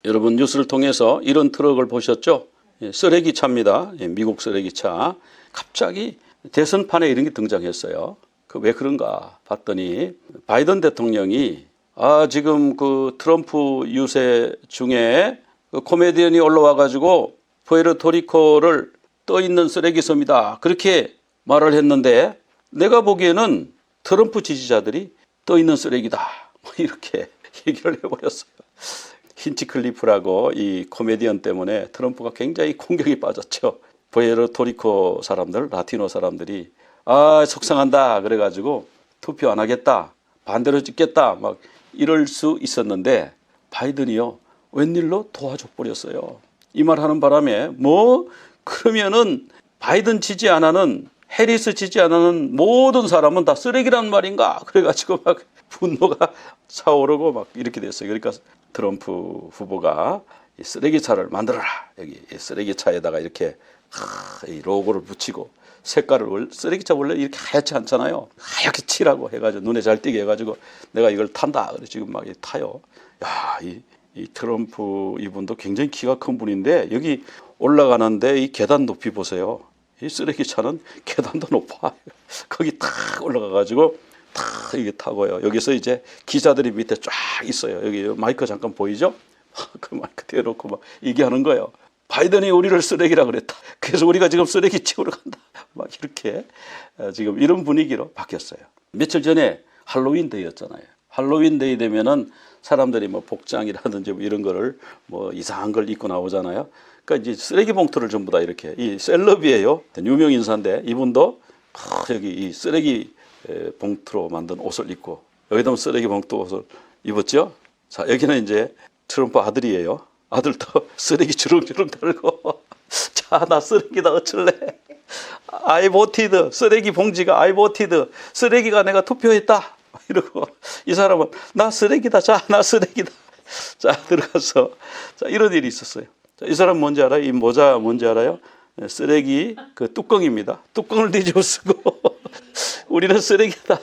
여러분 뉴스를 통해서 이런 트럭을 보셨죠? 쓰레기 차입니다. 미국 쓰레기 차. 갑자기 대선판에 이런 게 등장했어요. 그 왜 그런가 봤더니 바이든 대통령이 지금 그 트럼프 유세 중에 그 코미디언이 올라와 가지고 푸에르토리코를 떠 있는 쓰레기섬이다. 그렇게 말을 했는데 내가 보기에는 트럼프 지지자들이 떠 있는 쓰레기다. 이렇게 얘기를 해버렸어요. 힌치클리프라고 이 코미디언 때문에 트럼프가 굉장히 공격이 빠졌죠. 푸에르토리코 사람들, 라티노 사람들이 속상한다 그래가지고 투표 안 하겠다, 반대로 찍겠다 막 이럴 수 있었는데 바이든이요 웬일로 도와줘 버렸어요. 이 말 하는 바람에 그러면은 바이든 지지 안 하는, 해리스 지지 안 하는 모든 사람은 다 쓰레기란 말인가? 그래가지고 막 분노가 차오르고 막 이렇게 됐어요. 그러니까 트럼프 후보가 이 쓰레기차를 만들어라. 여기 쓰레기차에다가 이렇게 이 로고를 붙이고 색깔을, 쓰레기차 원래 이렇게 하얗지 않잖아요. 하얗게 칠하고 해가지고 눈에 잘 띄게 해가지고 내가 이걸 탄다. 그래서 지금 막 타요. 야, 이 트럼프 이분도 굉장히 키가 큰 분인데 여기 올라가는데 이 계단 높이 보세요. 이 쓰레기차는 계단도 높아. 거기 탁 올라가가지고 탁 이게 타고요. 여기서 이제 기자들이 밑에 쫙 있어요. 여기 마이크 잠깐 보이죠? 그 마이크 대놓고 막 얘기하는 거예요. 바이든이 우리를 쓰레기라 그랬다. 그래서 우리가 지금 쓰레기 치우러 간다. 막 이렇게 지금 이런 분위기로 바뀌었어요. 며칠 전에 할로윈 데이였잖아요. 할로윈 데이 되면은 사람들이 뭐 복장이라든지 뭐 이런 거를 뭐 이상한 걸 입고 나오잖아요. 그러니까 이제 쓰레기 봉투를 전부 다 이렇게, 이 셀럽이에요. 유명 인사인데 이분도 여기 이 쓰레기 봉투로 만든 옷을 입고 여기다 쓰레기 봉투 옷을 입었죠. 자, 여기는 이제 트럼프 아들이에요. 아들도 쓰레기 주렁주렁 달고 자, 나 쓰레기다 어쩔래. I voted. 쓰레기 봉지가 I voted. 쓰레기가 내가 투표했다. 이러고 이 사람은 나 쓰레기다. 자, 나 쓰레기다. 자, 들어가서 자, 이런 일이 있었어요. 자, 이 사람 뭔지 알아요? 이 모자 뭔지 알아요? 쓰레기 그 뚜껑입니다. 뚜껑을 뒤집어 쓰고 우리는 쓰레기다.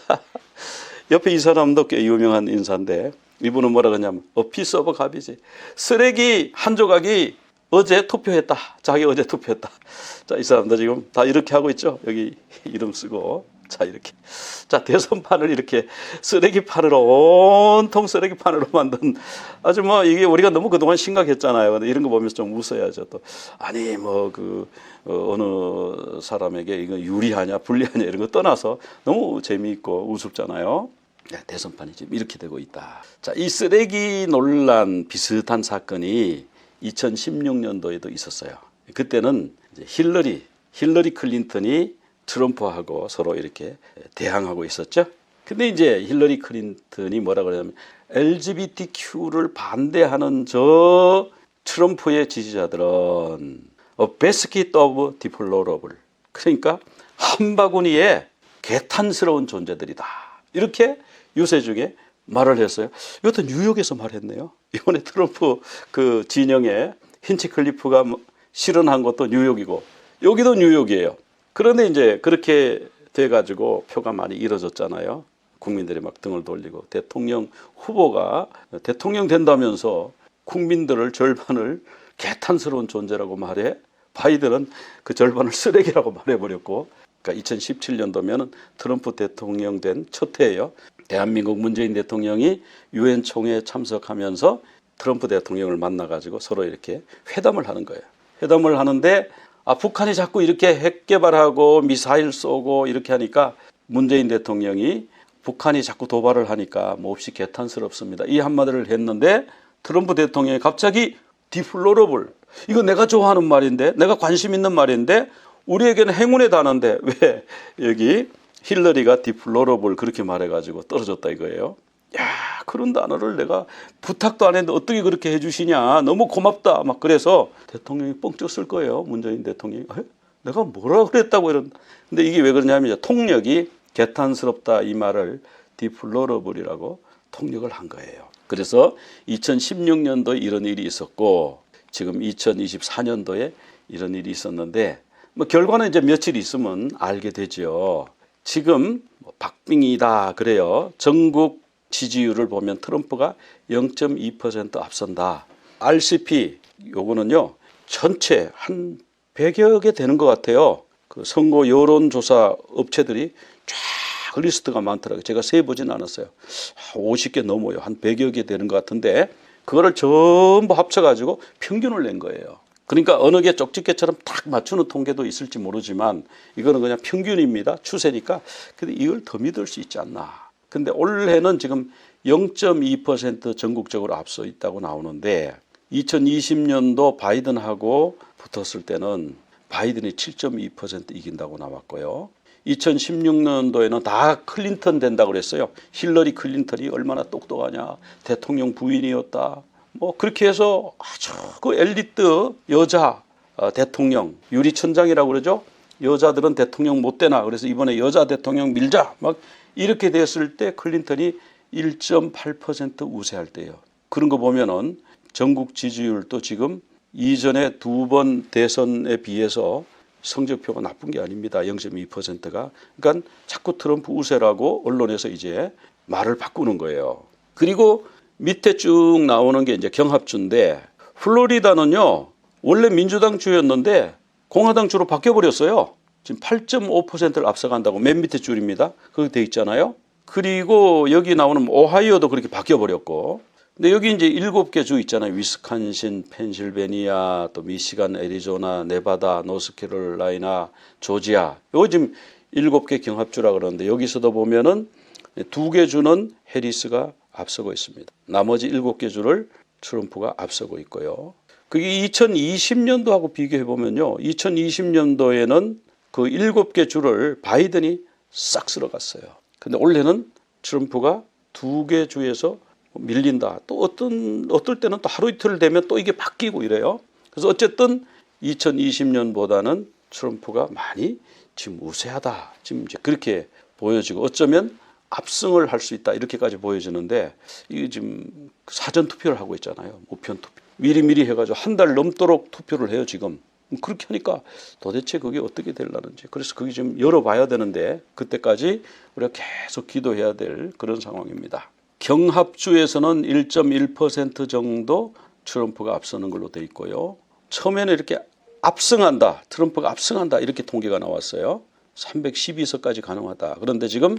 옆에 이 사람도 꽤 유명한 인사인데 이분은 뭐라 그러냐면 A piece of garbage. 쓰레기 한 조각이 어제 투표했다. 자기 어제 투표했다. 자, 이 사람도 지금 다 이렇게 하고 있죠. 여기 이름 쓰고. 자, 이렇게. 자, 대선판을 이렇게 쓰레기판으로, 온통 쓰레기판으로 만든 아주 뭐 이게 우리가 너무 그동안 심각했잖아요. 이런 거 보면서 좀 웃어야죠. 또. 아니, 어느 사람에게 이거 유리하냐, 불리하냐 이런 거 떠나서 너무 재미있고 우습잖아요. 대선판이 지금 이렇게 되고 있다. 자, 이 쓰레기 논란 비슷한 사건이 2016년도에도 있었어요. 그때는 이제 힐러리 클린턴이 트럼프하고 서로 이렇게 대항하고 있었죠. 근데 이제 힐러리 클린턴이 뭐라 그러냐면 LGBTQ를 반대하는 저 트럼프의 지지자들은 A basket of deplorable. 그러니까 한 바구니에 개탄스러운 존재들이다. 이렇게 유세 중에 말을 했어요. 이것도 뉴욕에서 말했네요. 이번에 트럼프 그 진영에 힌치클리프가 실언한 것도 뉴욕이고 여기도 뉴욕이에요. 그런데 이제 그렇게 돼가지고 표가 많이 잃어졌잖아요. 국민들이 막 등을 돌리고 대통령 후보가 대통령 된다면서 국민들을 절반을 개탄스러운 존재라고 말해. 바이든은 그 절반을 쓰레기라고 말해버렸고, 그러니까 2017년도면은 트럼프 대통령 된 첫 해예요. 대한민국 문재인 대통령이 유엔 총회에 참석하면서 트럼프 대통령을 만나가지고 서로 이렇게 회담을 하는 거예요. 회담을 하는데 북한이 자꾸 이렇게 핵 개발하고 미사일 쏘고 이렇게 하니까 문재인 대통령이 북한이 자꾸 도발을 하니까 몹시 개탄스럽습니다. 이 한마디를 했는데 트럼프 대통령이 갑자기 디플로러블, 이거 내가 좋아하는 말인데, 내가 관심 있는 말인데 우리에게는 행운의 단어인데 왜 여기 힐러리가 디플로러블 그렇게 말해가지고 떨어졌다 이거예요. 야, 그런 단어를 내가 부탁도 안 했는데 어떻게 그렇게 해주시냐, 너무 고맙다 막. 그래서 대통령이 뻥 쪘을 거예요. 문재인 대통령이 내가 뭐라 그랬다고 이런. 근데 이게 왜 그러냐면 이제 통역이 개탄스럽다 이 말을 디플로러블이라고 통역을 한 거예요. 그래서 2016년도에 이런 일이 있었고 지금 2024년도에 이런 일이 있었는데 뭐 결과는 이제 며칠 있으면 알게 되죠. 지금 박빙이다 그래요. 전국 지지율을 보면 트럼프가 0.2% 앞선다. RCP 요거는요 전체 한 100여 개 되는 것 같아요. 그 선거 여론조사 업체들이 쫙 리스트가 많더라고요. 제가 세보진 않았어요. 50개 넘어요. 한 100여 개 되는 것 같은데 그거를 전부 합쳐가지고 평균을 낸 거예요. 그러니까 어느 게 쪽집게처럼 딱 맞추는 통계도 있을지 모르지만 이거는 그냥 평균입니다. 추세니까. 근데 이걸 더 믿을 수 있지 않나. 근데 올해는 지금 0.2% 전국적으로 앞서 있다고 나오는데 2020년도 바이든하고 붙었을 때는 바이든이 7.2% 이긴다고 나왔고요. 2016년도에는 다 클린턴 된다고 그랬어요. 힐러리 클린턴이 얼마나 똑똑하냐. 대통령 부인이었다. 뭐 그렇게 해서 아주 그 엘리트 여자 대통령 유리천장이라고 그러죠. 여자들은 대통령 못 되나. 그래서 이번에 여자 대통령 밀자. 막 이렇게 됐을 때 클린턴이 1.8% 우세할 때예요. 그런 거 보면은 전국 지지율도 지금 이전에 두 번 대선에 비해서 성적표가 나쁜 게 아닙니다. 0.2%가. 그러니까 자꾸 트럼프 우세라고 언론에서 이제 말을 바꾸는 거예요. 그리고 밑에 쭉 나오는 게 이제 경합주인데 플로리다는요. 원래 민주당 주였는데 공화당 주로 바뀌어버렸어요. 지금 8.5%를 앞서간다고 맨 밑에 줄입니다. 그렇게 돼 있잖아요. 그리고 여기 나오는 오하이오도 그렇게 바뀌어버렸고 근데 여기 이제 7개 주 있잖아요. 위스콘신, 펜실베니아, 또 미시간, 애리조나, 네바다, 노스캐롤라이나, 조지아. 요거 지금 7개 경합주라 그러는데 여기서도 보면은 2개 주는 해리스가 앞서고 있습니다. 나머지 7개 주를 트럼프가 앞서고 있고요. 그게 2020년도하고 비교해 보면요. 2020년도에는 그 7개 주를 바이든이 싹 쓸어갔어요. 근데 올해는 트럼프가 2개 주에서 밀린다. 또 어떨 때는 또 하루 이틀 되면 또 이게 바뀌고 이래요. 그래서 어쨌든 2020년보다는 트럼프가 많이 지금 우세하다. 지금 이제 그렇게 보여지고 어쩌면 압승을 할 수 있다. 이렇게까지 보여지는데 이게 지금 사전 투표를 하고 있잖아요. 우편 투표. 미리미리 해가지고 한 달 넘도록 투표를 해요 지금. 그렇게 하니까 도대체 그게 어떻게 되려는지. 그래서 그게 좀 열어봐야 되는데 그때까지 우리가 계속 기도해야 될 그런 상황입니다. 경합주에서는 1.1% 정도 트럼프가 앞서는 걸로 돼 있고요. 처음에는 이렇게 압승한다. 트럼프가 압승한다. 이렇게 통계가 나왔어요. 312석까지 가능하다. 그런데 지금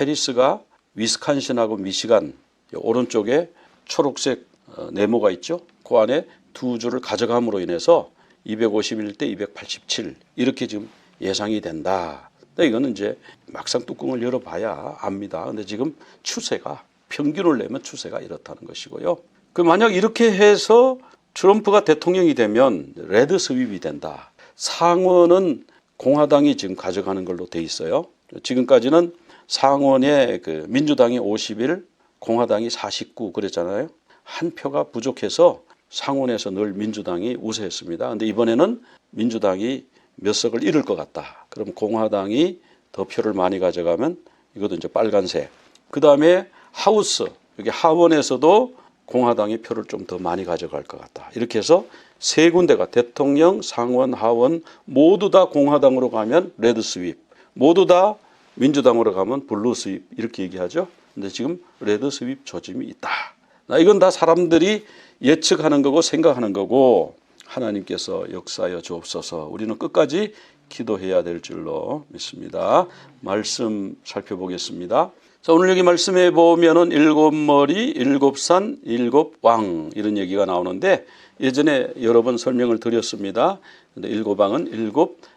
해리스가 위스콘신하고 미시간 오른쪽에 초록색 네모가 있죠. 그 안에 2주를 가져감으로 인해서 251대 287 이렇게 지금 예상이 된다. 근데 이거는 이제 막상 뚜껑을 열어봐야 압니다. 근데 지금 추세가 평균을 내면 추세가 이렇다는 것이고요. 그 만약 이렇게 해서 트럼프가 대통령이 되면 레드 스윕이 된다. 상원은 공화당이 지금 가져가는 걸로 돼 있어요. 지금까지는 상원에 그 민주당이 51, 공화당이 49 그랬잖아요. 한 표가 부족해서 상원에서 늘 민주당이 우세했습니다. 그런데 이번에는 민주당이 몇 석을 잃을 것 같다. 그럼 공화당이 더 표를 많이 가져가면 이것도 이제 빨간색. 그 다음에 하우스, 여기 하원에서도 공화당이 표를 좀 더 많이 가져갈 것 같다. 이렇게 해서 세 군데가 대통령, 상원, 하원 모두 다 공화당으로 가면 레드 스윕, 모두 다 민주당으로 가면 블루 스윕 이렇게 얘기하죠. 근데 지금 레드 스윕 조짐이 있다. 이건 다 사람들이 예측하는 거고 생각하는 거고 하나님께서 역사하여 주옵소서. 우리는 끝까지 기도해야 될 줄로 믿습니다. 말씀 살펴보겠습니다. 자, 오늘 여기 말씀해 보면은 7머리, 7산, 7왕 이런 얘기가 나오는데 예전에 여러 번 설명을 드렸습니다. 근데 7왕은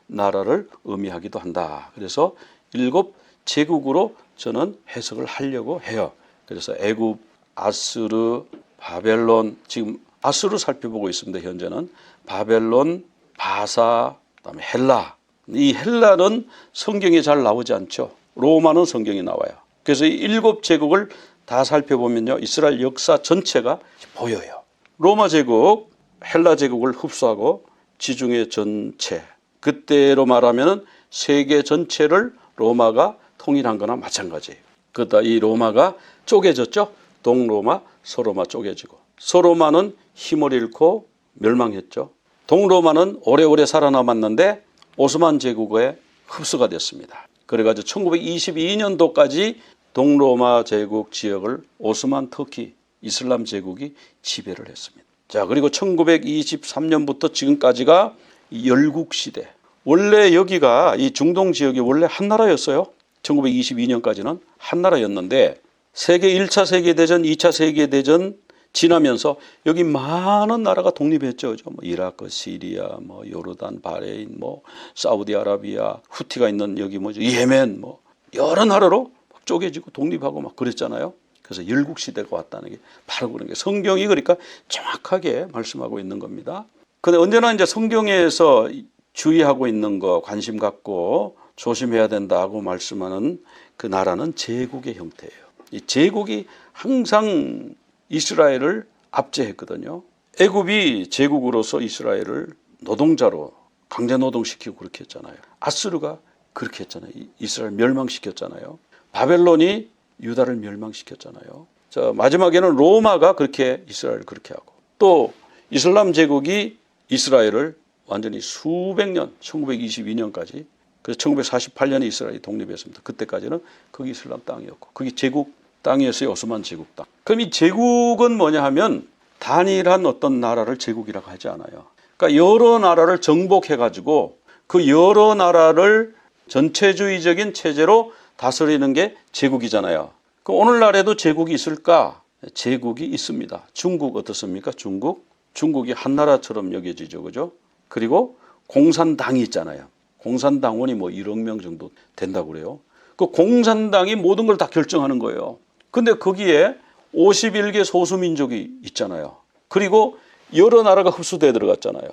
7나라를 의미하기도 한다. 그래서 7제국으로 저는 해석을 하려고 해요. 그래서 애굽, 아수르, 바벨론, 지금 아수르 살펴보고 있습니다. 현재는 바벨론, 바사, 그다음에 헬라. 이 헬라는 성경에 잘 나오지 않죠. 로마는 성경에 나와요. 그래서 이 7제국을 다 살펴보면요. 이스라엘 역사 전체가 보여요. 로마 제국, 헬라 제국을 흡수하고 지중해 전체. 그때로 말하면 세계 전체를 로마가 통일한 거나 마찬가지예요. 그러다 이 로마가 쪼개졌죠. 동로마, 서로마 쪼개지고. 서로마는 힘을 잃고 멸망했죠. 동로마는 오래오래 살아남았는데 오스만 제국에 흡수가 됐습니다. 그래가지고 1922년도까지 동로마 제국 지역을 오스만 터키 이슬람 제국이 지배를 했습니다. 자, 그리고 1923년부터 지금까지가 열국시대. 원래 여기가 이 중동 지역이 원래 한 나라였어요. 1922년까지는 한 나라였는데 세계 1차 세계대전, 2차 세계대전 지나면서 여기 많은 나라가 독립했죠. 뭐 이라크, 시리아, 뭐 요르단, 바레인, 뭐 사우디아라비아, 후티가 있는 여기 뭐죠, 예멘, 뭐 여러 나라로 쪼개지고 독립하고 막 그랬잖아요. 그래서 열국시대가 왔다는 게 바로 그런 게 성경이 그러니까 정확하게 말씀하고 있는 겁니다. 근데 언제나 이제 성경에서 주의하고 있는 거, 관심 갖고 조심해야 된다고 말씀하는 그 나라는 제국의 형태예요. 이 제국이 항상 이스라엘을 압제했거든요. 애굽이 제국으로서 이스라엘을 노동자로 강제 노동시키고 그렇게 했잖아요. 아수르가 그렇게 했잖아요. 이스라엘 멸망시켰잖아요. 바벨론이 유다를 멸망시켰잖아요. 자, 마지막에는 로마가 그렇게 이스라엘을 그렇게 하고 또 이슬람 제국이 이스라엘을 완전히 수백 년, 1922년까지 그래서 1948년에 이스라엘이 독립했습니다. 그때까지는 거기 이슬람 땅이었고 그게 제국 땅이었어요. 오스만 제국 땅. 그럼 이 제국은 뭐냐 하면 단일한 어떤 나라를 제국이라고 하지 않아요. 그러니까 여러 나라를 정복해가지고 그 여러 나라를 전체주의적인 체제로 다스리는 게 제국이잖아요. 그럼 오늘날에도 제국이 있을까? 제국이 있습니다. 중국 어떻습니까? 중국이 한 나라처럼 여겨지죠. 그죠? 그리고 공산당이 있잖아요. 공산당원이 뭐 1억 명 정도 된다고 그래요. 그 공산당이 모든 걸 다 결정하는 거예요. 근데 거기에 51개 소수민족이 있잖아요. 그리고 여러 나라가 흡수되어 들어갔잖아요.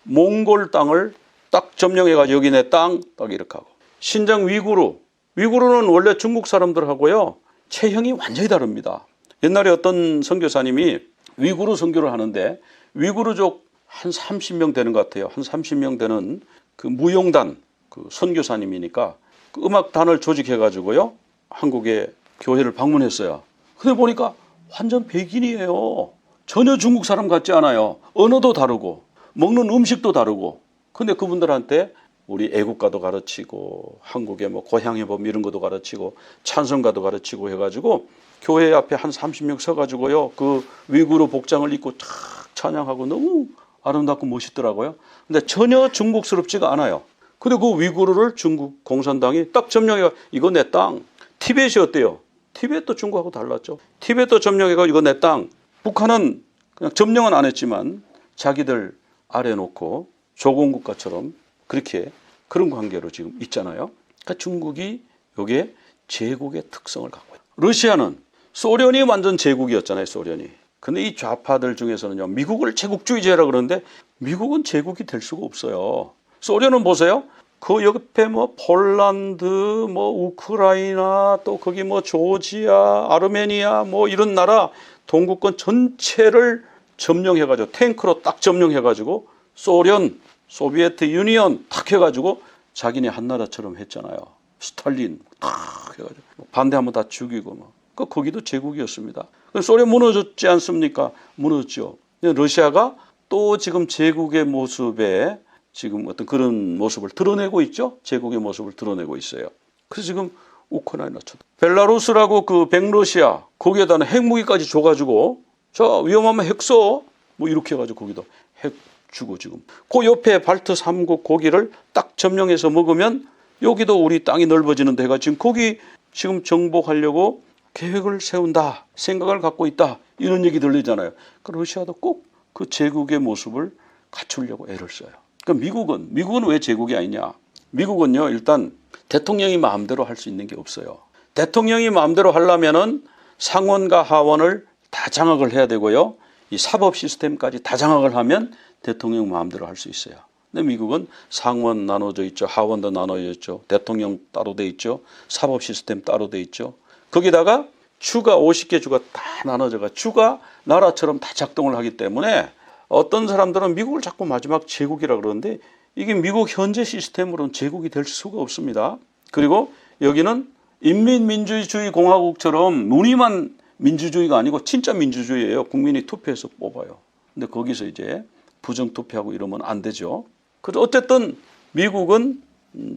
몽골 땅을 딱 점령해가지고 여기 내 땅 딱 이렇게 하고 신장 위구르는 원래 중국 사람들하고요 체형이 완전히 다릅니다. 옛날에 어떤 선교사님이 위구르 선교를 하는데 위구르족 한 30명 되는 것 같아요. 한 30명 되는 그 무용단 그 선교사님이니까 그 음악단을 조직해가지고요 한국에 교회를 방문했어요. 근데 보니까 완전 백인이에요. 전혀 중국 사람 같지 않아요. 언어도 다르고 먹는 음식도 다르고. 근데 그분들한테 우리 애국가도 가르치고 한국의 뭐 고향의 법 이런 것도 가르치고 찬송가도 가르치고 해가지고 교회 앞에 한 30명 서가지고요 그 위구르 복장을 입고 탁 찬양하고 너무 아름답고 멋있더라고요. 근데 전혀 중국스럽지가 않아요. 근데 그 위구르를 중국 공산당이 딱 점령해가 이거 내 땅. 티벳이 어때요? 티벳도 중국하고 달랐죠. 티벳도 점령해가 이거 내 땅. 북한은 그냥 점령은 안 했지만 자기들 아래 놓고 조공국가처럼 그렇게 그런 관계로 지금 있잖아요. 그러니까 중국이 이게 제국의 특성을 갖고 있어요. 러시아는 소련이 완전 제국이었잖아요. 소련이. 근데 이 좌파들 중에서는요 미국을 제국주의자라 그러는데 미국은 제국이 될 수가 없어요. 소련은 보세요. 그 옆에 뭐 폴란드, 뭐 우크라이나, 또 거기 뭐 조지아, 아르메니아 뭐 이런 나라 동구권 전체를 점령해가지고 탱크로 딱 점령해가지고 소련, 소비에트 유니언 탁 해가지고 자기네 한 나라처럼 했잖아요. 스탈린 탁 해가지고 반대하면 다 죽이고 뭐. 거기도 제국이었습니다. 소련 무너졌지 않습니까? 무너졌죠. 러시아가 또 지금 제국의 모습에 지금 어떤 그런 모습을 드러내고 있죠. 제국의 모습을 드러내고 있어요. 그래서 지금 우크라이나 쳐도 벨라루스라고 그 백러시아 거기에다는 핵무기까지 줘가지고 저 위험하면 핵 써. 뭐 이렇게 해가지고 거기도 핵 주고 지금 그 옆에 발트 3국 고기를 딱 점령해서 먹으면 여기도 우리 땅이 넓어지는 데가 지금 거기 지금 정복하려고 계획을 세운다 생각을 갖고 있다 이런 얘기 들리잖아요. 그러니까 러시아도 꼭 그 제국의 모습을 갖추려고 애를 써요. 그러니까 미국은 왜 제국이 아니냐? 미국은요 일단 대통령이 마음대로 할 수 있는 게 없어요. 대통령이 마음대로 하려면은 상원과 하원을 다 장악을 해야 되고요. 이 사법 시스템까지 다 장악을 하면 대통령 마음대로 할 수 있어요. 근데 미국은 상원 나눠져 있죠. 하원도 나눠져 있죠. 대통령 따로 돼 있죠. 사법 시스템 따로 돼 있죠. 거기다가 주가 50개 주가 다 나눠져가 주가 나라처럼 다 작동을 하기 때문에 어떤 사람들은 미국을 자꾸 마지막 제국이라 그러는데 이게 미국 현재 시스템으로는 제국이 될 수가 없습니다. 그리고 여기는 인민민주주의 공화국처럼 무늬만 민주주의가 아니고 진짜 민주주의예요. 국민이 투표해서 뽑아요. 근데 거기서 이제 부정투표하고 이러면 안 되죠. 그래서 어쨌든 미국은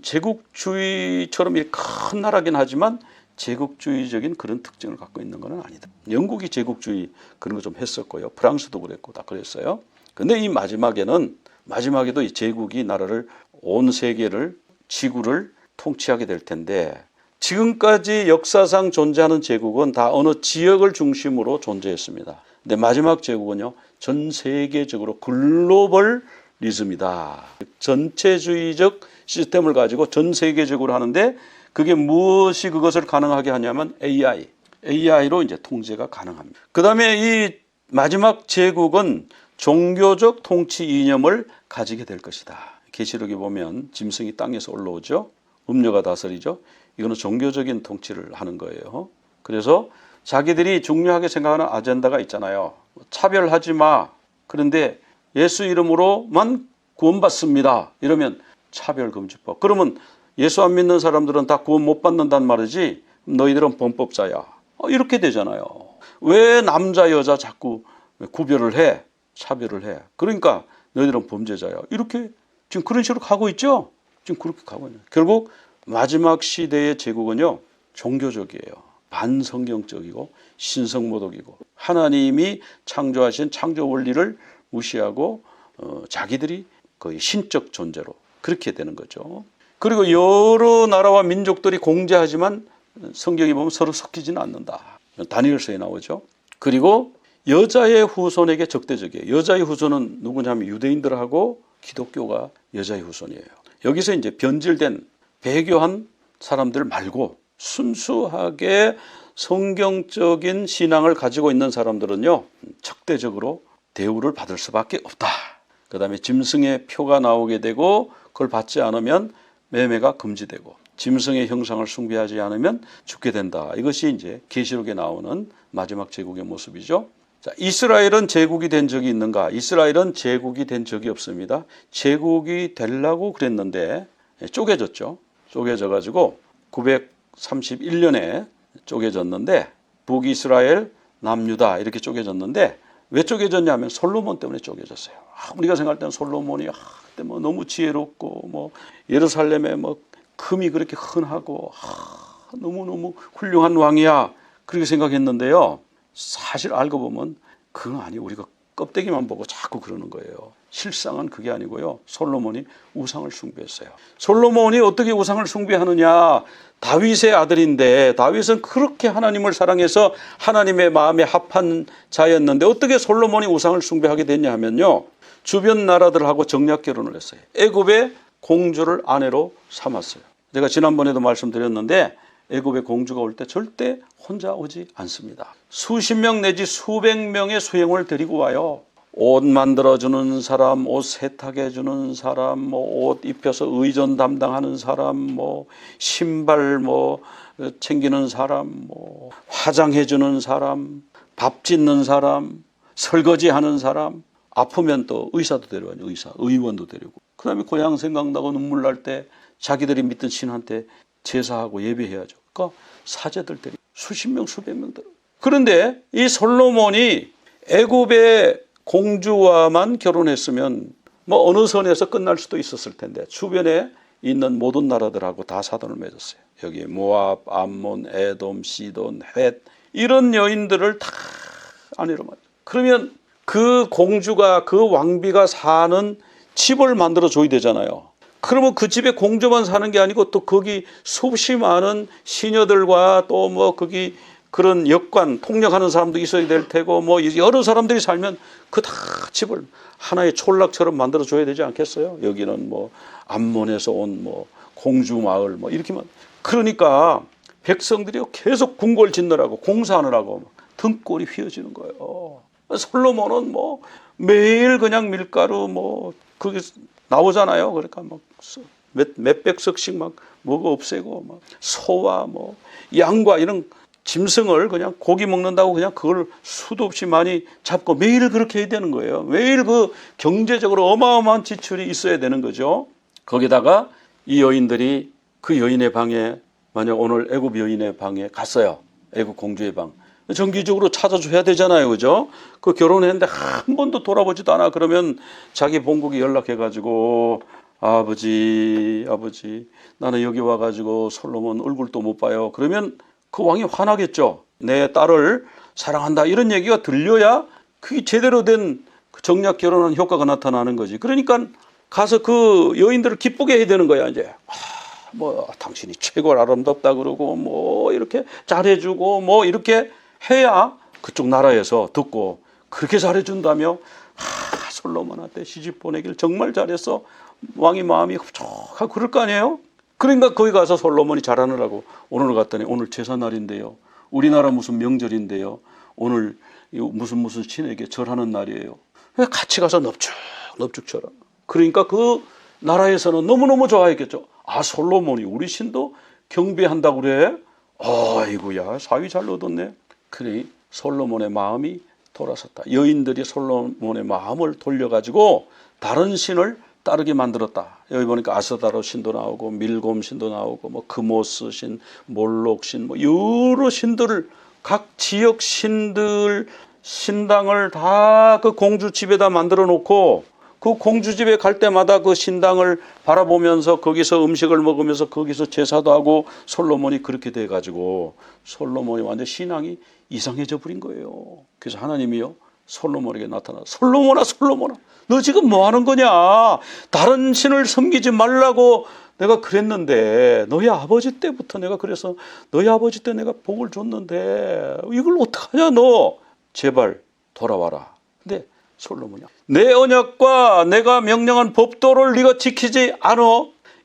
제국주의처럼 큰 나라긴 하지만 제국주의적인 그런 특징을 갖고 있는 건 아니다. 영국이 제국주의 그런 거 좀 했었고요. 프랑스도 그랬고 다 그랬어요. 근데 이 마지막에도 이 제국이 나라를 온 세계를 지구를 통치하게 될 텐데 지금까지 역사상 존재하는 제국은 다 어느 지역을 중심으로 존재했습니다. 근데 마지막 제국은요, 전 세계적으로 글로벌리즘이다. 전체주의적 시스템을 가지고 전 세계적으로 하는데 그게 무엇이 그것을 가능하게 하냐면 AI로 이제 통제가 가능합니다. 그 다음에 이 마지막 제국은 종교적 통치 이념을 가지게 될 것이다. 계시록에 보면 짐승이 땅에서 올라오죠. 음녀가 다스리죠. 이거는 종교적인 통치를 하는 거예요. 그래서 자기들이 중요하게 생각하는 아젠다가 있잖아요. 차별하지 마. 그런데 예수 이름으로만 구원받습니다. 이러면 차별금지법. 그러면 예수 안 믿는 사람들은 다 구원 못 받는단 말이지. 너희들은 범법자야. 이렇게 되잖아요. 왜 남자 여자 자꾸 구별을 해? 차별을 해. 그러니까 너희들은 범죄자야. 이렇게 지금 그런 식으로 가고 있죠. 지금 그렇게 가고 있는. 결국 마지막 시대의 제국은요, 종교적이에요. 반성경적이고 신성모독이고 하나님이 창조하신 창조 원리를 무시하고 자기들이 거의 신적 존재로 그렇게 되는 거죠. 그리고 여러 나라와 민족들이 공제하지만 성경에 보면 서로 섞이지는 않는다. 다니엘서에 나오죠. 그리고 여자의 후손에게 적대적이에요. 여자의 후손은 누구냐면 유대인들하고 기독교가 여자의 후손이에요. 여기서 이제 변질된 배교한 사람들 말고 순수하게 성경적인 신앙을 가지고 있는 사람들은요, 적대적으로 대우를 받을 수밖에 없다. 그 다음에 짐승의 표가 나오게 되고 그걸 받지 않으면 매매가 금지되고 짐승의 형상을 숭배하지 않으면 죽게 된다. 이것이 이제 계시록에 나오는 마지막 제국의 모습이죠. 자, 이스라엘은 제국이 된 적이 있는가? 이스라엘은 제국이 된 적이 없습니다. 제국이 되려고 그랬는데 쪼개졌죠. 쪼개져가지고 931년에 쪼개졌는데 북이스라엘, 남유다 이렇게 쪼개졌는데 왜 쪼개졌냐면 솔로몬 때문에 쪼개졌어요. 우리가 생각할 때는 솔로몬이 그때 뭐 너무 지혜롭고 뭐 예루살렘에 뭐 금이 그렇게 흔하고 너무너무 훌륭한 왕이야 그렇게 생각했는데요. 사실 알고 보면 그건 아니고 우리가 껍데기만 보고 자꾸 그러는 거예요. 실상은 그게 아니고요. 솔로몬이 우상을 숭배했어요. 솔로몬이 어떻게 우상을 숭배하느냐? 다윗의 아들인데 다윗은 그렇게 하나님을 사랑해서 하나님의 마음에 합한 자였는데 어떻게 솔로몬이 우상을 숭배하게 됐냐 하면요. 주변 나라들하고 정략 결혼을 했어요. 애굽의 공주를 아내로 삼았어요. 제가 지난번에도 말씀드렸는데 애굽의 공주가 올 때 절대 혼자 오지 않습니다. 수십 명 내지 수백 명의 수행을 데리고 와요. 옷 만들어주는 사람, 옷 세탁해주는 사람, 뭐 옷 입혀서 의전 담당하는 사람, 뭐 신발 뭐 챙기는 사람, 뭐 화장해주는 사람, 밥 짓는 사람, 설거지하는 사람, 아프면 또 의사도 데려와요. 의원도 데리고. 그 다음에 고향 생각나고 눈물 날 때 자기들이 믿던 신한테 제사하고 예배해야죠. 그러니까 사제들 데리고 수십 명, 수백 명들. 그런데 이 솔로몬이 애굽의 공주와만 결혼했으면 뭐 어느 선에서 끝날 수도 있었을 텐데 주변에 있는 모든 나라들하고 다 사돈을 맺었어요. 여기 모압, 암몬, 에돔, 시돈, 헷 이런 여인들을 다 아내로 맞죠. 그러면 그 공주가 그 왕비가 사는 집을 만들어 줘야 되잖아요. 그러면 그 집에 공주만 사는 게 아니고 또 거기 수없이 많은 시녀들과 또 뭐 거기 그런 역관 통역하는 사람도 있어야 될 테고 뭐 여러 사람들이 살면 그 다 집을 하나의 촌락처럼 만들어 줘야 되지 않겠어요? 여기는 뭐 암몬에서 온 뭐 공주 마을 뭐 이렇게만. 그러니까 백성들이 계속 궁궐 짓느라고 공사하느라고 등골이 휘어지는 거예요. 솔로몬은 뭐 매일 그냥 밀가루 뭐 그게 나오잖아요. 그러니까 막 몇백 석씩 막 먹어 없애고 막 소와 뭐 양과 이런 짐승을 그냥 고기 먹는다고 그냥 그걸 수도 없이 많이 잡고 매일 그렇게 해야 되는 거예요. 매일 그 경제적으로 어마어마한 지출이 있어야 되는 거죠. 거기다가 이 여인들이 그 여인의 방에 만약 오늘 애굽 여인의 방에 갔어요. 애굽 공주의 방. 정기적으로 찾아줘야 되잖아요. 그죠? 그 결혼했는데 한 번도 돌아보지도 않아. 그러면 자기 본국에 연락해가지고 아버지 나는 여기 와가지고 솔로몬 얼굴도 못 봐요. 그러면 그 왕이 화나겠죠. 내 딸을 사랑한다 이런 얘기가 들려야 그게 제대로 된 정략 결혼한 효과가 나타나는 거지. 그러니까 가서 그 여인들을 기쁘게 해야 되는 거야. 이제 뭐 당신이 최고 아름답다 그러고 뭐 이렇게 잘해주고 뭐 이렇게 해야 그쪽 나라에서 듣고 그렇게 잘해준다며 솔로몬한테 시집 보내길 정말 잘했어. 왕이 마음이 흡족하고 그럴 거 아니에요. 그러니까 거기 가서 솔로몬이 잘하느라고 오늘 갔더니 오늘 제사날인데요. 우리나라 무슨 명절인데요. 오늘 무슨 신에게 절하는 날이에요. 같이 가서 넙죽 절하. 그러니까 그 나라에서는 너무너무 좋아했겠죠. 솔로몬이 우리 신도 경배한다고 그래? 아이고야 사위 잘 얻었네. 그래 솔로몬의 마음이 돌아섰다. 여인들이 솔로몬의 마음을 돌려가지고 다른 신을 따르게 만들었다. 여기 보니까 아스다로 신도 나오고 밀곰 신도 나오고 뭐 그모스 신, 몰록 신, 뭐 여러 신들을 각 지역 신들 신당을 다 그 공주 집에다 만들어 놓고 그 공주 집에 갈 때마다 그 신당을 바라보면서 거기서 음식을 먹으면서 거기서 제사도 하고 솔로몬이 그렇게 돼 가지고 솔로몬이 완전 신앙이 이상해져 버린 거예요. 그래서 하나님이요 솔로몬에게 나타나 솔로몬아 너 지금 뭐 하는 거냐? 다른 신을 섬기지 말라고 내가 그랬는데 너희 아버지 때부터 내가 그래서 너희 아버지 때 내가 복을 줬는데 이걸 어떡하냐 너 제발 돌아와라. 근데 솔로몬이야 내 언약과 내가 명령한 법도를 네가 지키지 않아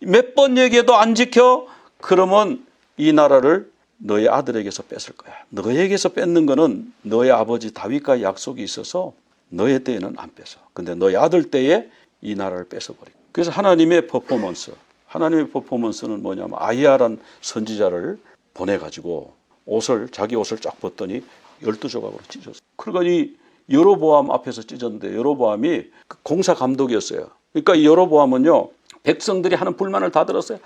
몇 번 얘기해도 안 지켜 그러면 이 나라를 너의 아들에게서 뺏을 거야. 너에게서 뺏는 거는 너의 아버지 다윗과 약속이 있어서 너의 때에는 안 뺏어. 근데 너의 아들 때에 이 나라를 뺏어버려. 그래서 하나님의 퍼포먼스는 뭐냐면 아히야란 선지자를 보내가지고 자기 옷을 쫙 벗더니 12조각으로 찢었어. 그러니까 이 여로보암 앞에서 찢었는데 여로보암이 공사 감독이었어요. 그러니까 이 여로보암은요 백성들이 하는 불만을 다 들었어요.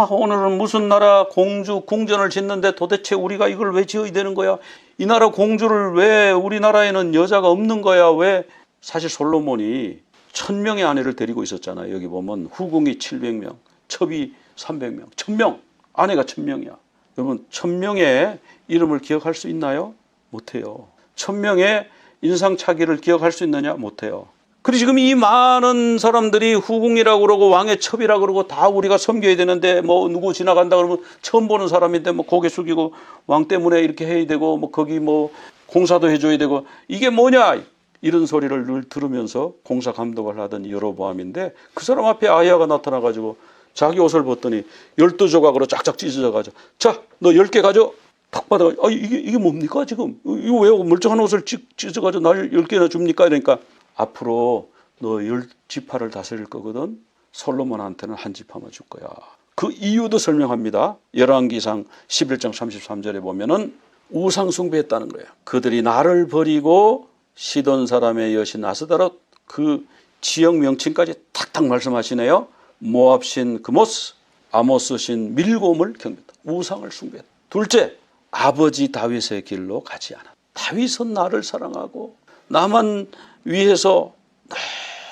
오늘은 무슨 나라 공주 궁전을 짓는데 도대체 우리가 이걸 왜 지어야 되는 거야? 이 나라 공주를 왜 우리나라에는 여자가 없는 거야? 왜? 사실 솔로몬이 1000명의 아내를 데리고 있었잖아요. 여기 보면 후궁이 700명, 첩이 300명, 1000명, 아내가 1000명이야. 여러분 1000명의 이름을 기억할 수 있나요? 못해요. 1000명의 인상착의를 기억할 수 있느냐? 못해요. 그리고 지금 이 많은 사람들이 후궁이라고 그러고 왕의 첩이라고 그러고 다 우리가 섬겨야 되는데 뭐 누구 지나간다 그러면 처음 보는 사람인데 뭐 고개 숙이고 왕 때문에 이렇게 해야 되고 뭐 거기 뭐 공사도 해줘야 되고 이게 뭐냐 이런 소리를 늘 들으면서 공사 감독을 하던 여로보암인데 그 사람 앞에 아히야가 나타나가지고 자기 옷을 벗더니 12조각으로 쫙쫙 찢어져가지고 자 너 10개 가져 탁 받아 이게 뭡니까 지금 이거 왜 멀쩡한 옷을 찢어가지고 날 10개나 줍니까 이러니까 앞으로 너 10지파를 다스릴 거거든. 솔로몬한테는 한 지파만 줄 거야. 그 이유도 설명합니다. 열왕기상 11장 33절에 보면은 우상 숭배했다는 거예요. 그들이 나를 버리고 시돈 사람의 여신 아스다롯 그 지역 명칭까지 탁탁 말씀하시네요. 모압신 그모스, 아모스신 밀곰을 경배했다. 우상을 숭배했다. 둘째, 아버지 다윗의 길로 가지 않았다. 다윗은 나를 사랑하고 나만 위해서 늘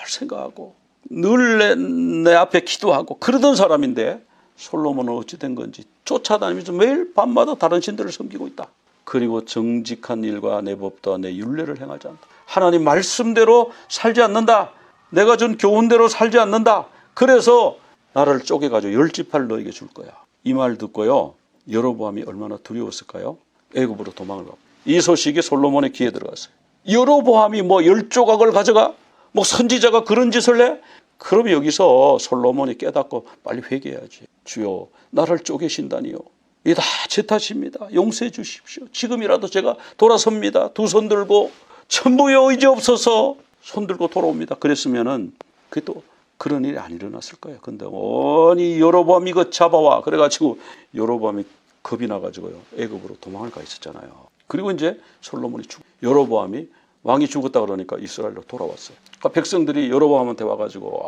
생각하고 늘 내 앞에 기도하고 그러던 사람인데 솔로몬은 어찌 된 건지 쫓아다니면서 매일 밤마다 다른 신들을 섬기고 있다. 그리고 정직한 일과 내 법도와 내 율례를 행하지 않는다. 하나님 말씀대로 살지 않는다. 내가 준 교훈대로 살지 않는다. 그래서 나를 쪼개가지고 10지파를 너에게 줄 거야. 이 말 듣고요 여로보암이 얼마나 두려웠을까요? 애굽으로 도망을 가고 이 소식이 솔로몬의 귀에 들어갔어요. 여로보암이 뭐 10조각을 가져가? 뭐 선지자가 그런 짓을 해? 그럼 여기서 솔로몬이 깨닫고 빨리 회개해야지. 주여 나를 쪼개신다니요. 이게 다 제 탓입니다. 용서해 주십시오. 지금이라도 제가 돌아섭니다. 두 손 들고 천부의 의지 없어서 손 들고 돌아옵니다. 그랬으면은 그게 또 그런 일이 안 일어났을 거예요. 근데 원이 여로보암 이거 잡아와. 그래가지고 여로보암이 겁이 나가지고요. 애굽으로 도망을 가 있었잖아요. 그리고 이제 솔로몬이 여로보암이 왕이 죽었다 그러니까 이스라엘로 돌아왔어요. 그러니까 백성들이 여로보암한테 와가지고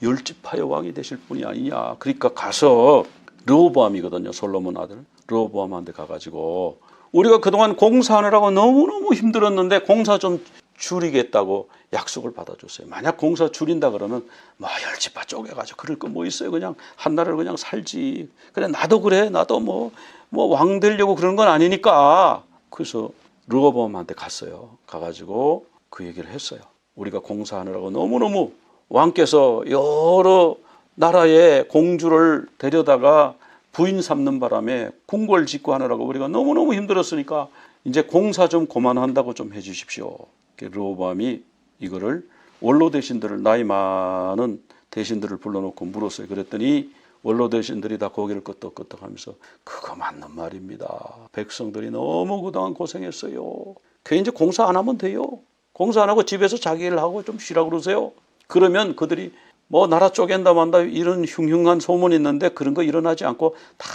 10지파의 왕이 되실 분이 아니냐. 그러니까 가서 르호보암이거든요. 솔로몬 아들 르호보암한테 가가지고 우리가 그동안 공사하느라고 너무너무 힘들었는데 공사 좀 줄이겠다고 약속을 받아줬어요. 만약 공사 줄인다 그러면 뭐 10지파 쪼개가지고 그럴 거 뭐 있어요. 그냥 한 나라를 그냥 살지. 그래 나도 그래. 나도 뭐 왕 되려고 그러는 건 아니니까. 그래서 르호보암한테 갔어요. 가가지고 그 얘기를 했어요. 우리가 공사하느라고 너무너무 왕께서 여러 나라의 공주를 데려다가 부인 삼는 바람에 궁궐 짓고 하느라고 우리가 너무너무 힘들었으니까 이제 공사 좀 그만한다고 좀 해주십시오. 르호보암이 이거를 원로 대신들을 나이 많은 대신들을 불러놓고 물었어요. 그랬더니 원로 대신들이 다 고개를 끄덕끄덕하면서 그거 맞는 말입니다. 백성들이 너무 그동안 고생했어요. 그게 이제 공사 안 하면 돼요. 공사 안 하고 집에서 자기 일 하고 좀 쉬라고 그러세요. 그러면 그들이 뭐 나라 쪼갠다 만다 이런 흉흉한 소문이 있는데 그런 거 일어나지 않고 다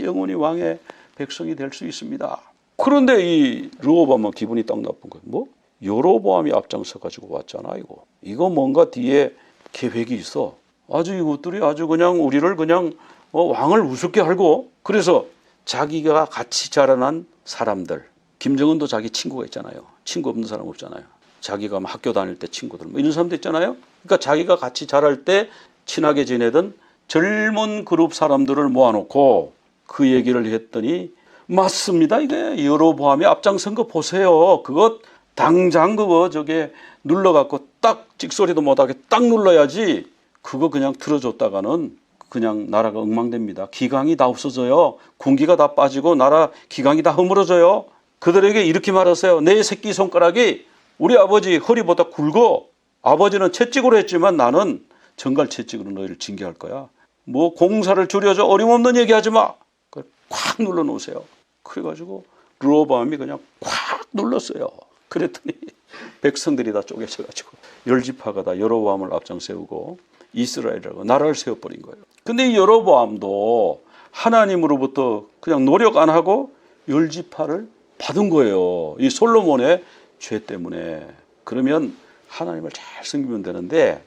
영원히 왕의 백성이 될 수 있습니다. 그런데 이 르호보암은 기분이 딱 나쁜 거예요. 뭐? 여로보암이 앞장서 가지고 왔잖아 이거 뭔가 뒤에 계획이 있어. 아주 이것들이 아주 그냥 우리를 그냥 왕을 우습게 알고 그래서 자기가 같이 자라난 사람들 김정은도 자기 친구가 있잖아요. 친구 없는 사람 없잖아요. 자기가 막 학교 다닐 때 친구들 뭐 이런 사람도 있잖아요. 그러니까 자기가 같이 자랄 때 친하게 지내던 젊은 그룹 사람들을 모아놓고 그 얘기를 했더니 맞습니다. 이게 여로보암이 앞장선 거 보세요. 그거 당장 그거 저게 눌러갖고 딱 찍소리도 못하게 딱 눌러야지. 그거 그냥 틀어줬다가는 그냥 나라가 엉망됩니다. 기강이 다 없어져요. 군기가 다 빠지고 나라 기강이 다 허물어져요. 그들에게 이렇게 말하세요. 내 새끼손가락이 우리 아버지 허리보다 굵어. 아버지는 채찍으로 했지만 나는 정갈 채찍으로 너희를 징계할 거야. 뭐 공사를 줄여줘 어림없는 얘기하지 마. 콱 눌러놓으세요. 그래가지고 르호보암이 그냥 콱 눌렀어요. 그랬더니 백성들이 다 쪼개져가지고 10지파가 다 여로보암을 앞장 세우고 이스라엘이라고 나라를 세워버린 거예요. 근데 이 여로보암도 하나님으로부터 그냥 노력 안 하고 10지파를 받은 거예요. 이 솔로몬의 죄 때문에. 그러면 하나님을 잘 섬기면 되는데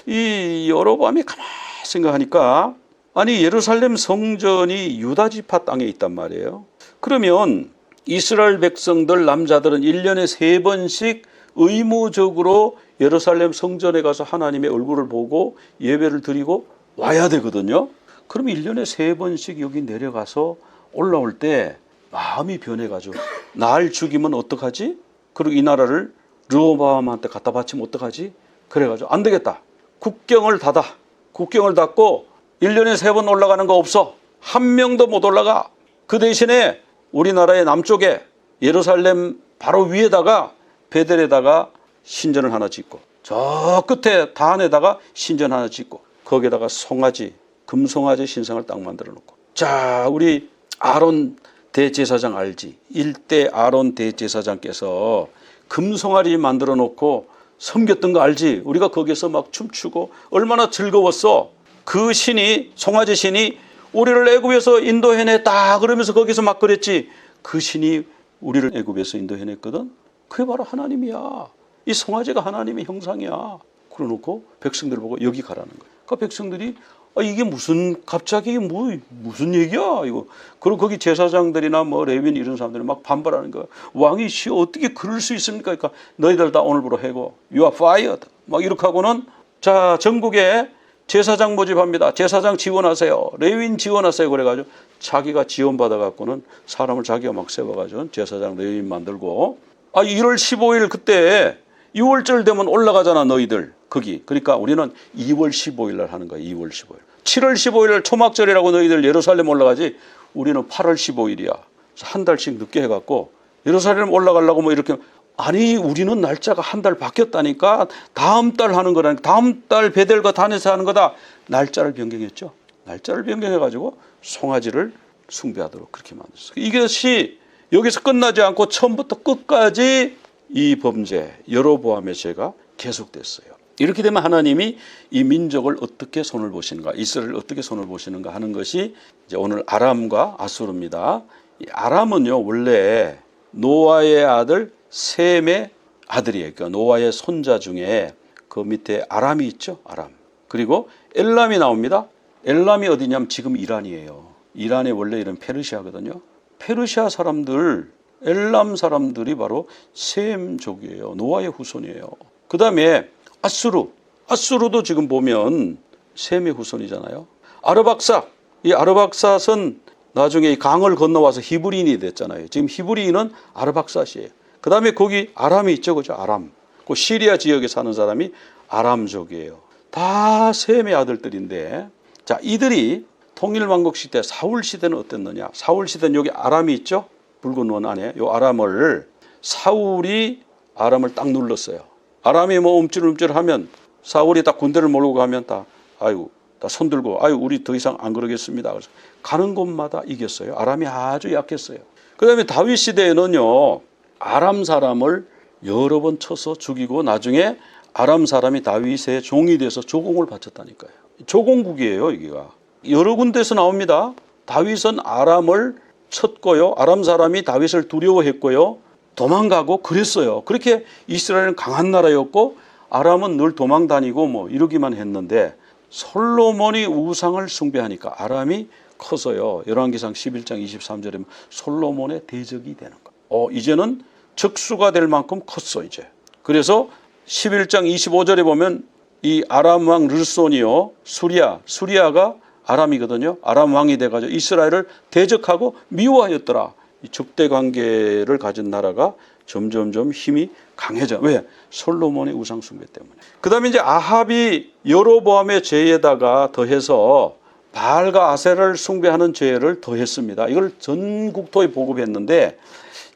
이 여로보암이 가만히 생각하니까 아니 예루살렘 성전이 유다 지파 땅에 있단 말이에요. 그러면 이스라엘 백성들 남자들은 1년에 3번씩 의무적으로 예루살렘 성전에 가서 하나님의 얼굴을 보고 예배를 드리고 와야 되거든요. 그럼 1년에 3번씩 여기 내려가서 올라올 때 마음이 변해가지고 날 죽이면 어떡하지? 그리고 이 나라를 르호보암한테 갖다 바치면 어떡하지? 그래가지고 안 되겠다. 국경을 닫아. 국경을 닫고 1년에 3번 올라가는 거 없어. 한 명도 못 올라가. 그 대신에 우리나라의 남쪽에 예루살렘 바로 위에다가 베델에다가 신전을 하나 짓고 저 끝에 단에다가 신전 하나 짓고 거기에다가 송아지 금송아지 신상을 딱 만들어 놓고 자 우리 아론 대제사장 알지? 1대 아론 대제사장께서 금송아지 만들어 놓고 섬겼던 거 알지? 우리가 거기서 막 춤추고 얼마나 즐거웠어. 그 신이 송아지 신이 우리를 애굽에서 인도해냈다 그러면서 거기서 막 그랬지. 그 신이 우리를 애굽에서 인도해냈거든. 그게 바로 하나님이야. 이 송아지가 하나님의 형상이야. 그러놓고 백성들을 보고 여기 가라는 거야. 그러니까 백성들이 이게 갑자기 무슨 얘기야 이거. 그리고 거기 제사장들이나 뭐 레위인 이런 사람들이 막 반발하는 거야. 왕이 어떻게 그럴 수 있습니까? 그러니까 너희들 다 오늘부로 해고 You are fired. 막 이렇게 하고는 자 전국에 제사장 모집합니다. 제사장 지원하세요. 레위인 지원하세요. 그래가지고 자기가 지원받아갖고는 사람을 자기가 막 세워가지고 제사장 레위인 만들고 1월 15일 그때 6월절 되면 올라가잖아 너희들 거기. 그러니까 우리는 2월 15일 날 하는 거야. 2월 15일. 7월 15일 날 초막절이라고 너희들 예루살렘 올라가지. 우리는 8월 15일이야. 한 달씩 늦게 해갖고 예루살렘 올라가려고 뭐 이렇게 아니 우리는 날짜가 한 달 바뀌었다니까. 다음 달 하는 거라니까. 다음 달 베델과 단에서 하는 거다. 날짜를 변경했죠. 날짜를 변경해가지고 송아지를 숭배하도록 그렇게 만들었어요. 이것이 여기서 끝나지 않고 처음부터 끝까지 이 범죄 여로보암의 죄가 계속됐어요. 이렇게 되면 하나님이 이 민족을 어떻게 손을 보시는가, 이스라엘을 어떻게 손을 보시는가 하는 것이 이제 오늘 아람과 아수르입니다. 이 아람은요 원래 노아의 아들 셈의 아들이에요. 그러니까 노아의 손자 중에 그 밑에 아람이 있죠. 아람. 그리고 엘람이 나옵니다. 엘람이 어디냐면 지금 이란이에요. 이란에 원래 이런 페르시아거든요. 페르시아 사람들 엘람 사람들이 바로 셈족이에요. 노아의 후손이에요. 그 다음에 아수르도 지금 보면 셈의 후손이잖아요. 아르박삭, 이 아르박삭은 나중에 이 강을 건너와서 히브리인이 됐잖아요. 지금 히브리인은 아르박삭이에요. 그 다음에 거기 아람이 있죠, 그죠? 아람. 그 시리아 지역에 사는 사람이 아람족이에요. 다 셈의 아들들인데, 자, 이들이 통일왕국 시대, 사울 시대는 어땠느냐? 사울 시대는 여기 아람이 있죠? 붉은 원 안에 요 아람을 사울이 아람을 딱 눌렀어요. 아람이 뭐 움찔움찔하면 사울이 딱 군대를 몰고 가면 다 아이고 다 손들고 아이고 우리 더 이상 안 그러겠습니다. 그래서 가는 곳마다 이겼어요. 아람이 아주 약했어요. 그다음에 다윗 시대에는요 아람 사람을 여러 번 쳐서 죽이고 나중에 아람 사람이 다윗의 종이 돼서 조공을 바쳤다니까요. 조공국이에요 여기가. 여러 군데서 나옵니다. 다윗은 아람을 쳤고요. 아람 사람이 다윗을 두려워했고요. 도망가고 그랬어요. 그렇게 이스라엘은 강한 나라였고 아람은 늘 도망다니고 뭐 이러기만 했는데 솔로몬이 우상을 숭배하니까 아람이 커서요. 열왕기상 11장 23절에 보면 솔로몬의 대적이 되는 거예요. 이제는 적수가 될 만큼 컸어 이제. 그래서 11장 25절에 보면 이 아람 왕 르손이요. 수리아가 아람이거든요. 아람 왕이 돼가지고 이스라엘을 대적하고 미워하였더라. 이 적대 관계를 가진 나라가 점점점 힘이 강해져. 왜? 솔로몬의 우상 숭배 때문에. 그 다음에 이제 아합이 여로보암의 죄에다가 더해서 바알과 아세라를 숭배하는 죄를 더했습니다. 이걸 전 국토에 보급했는데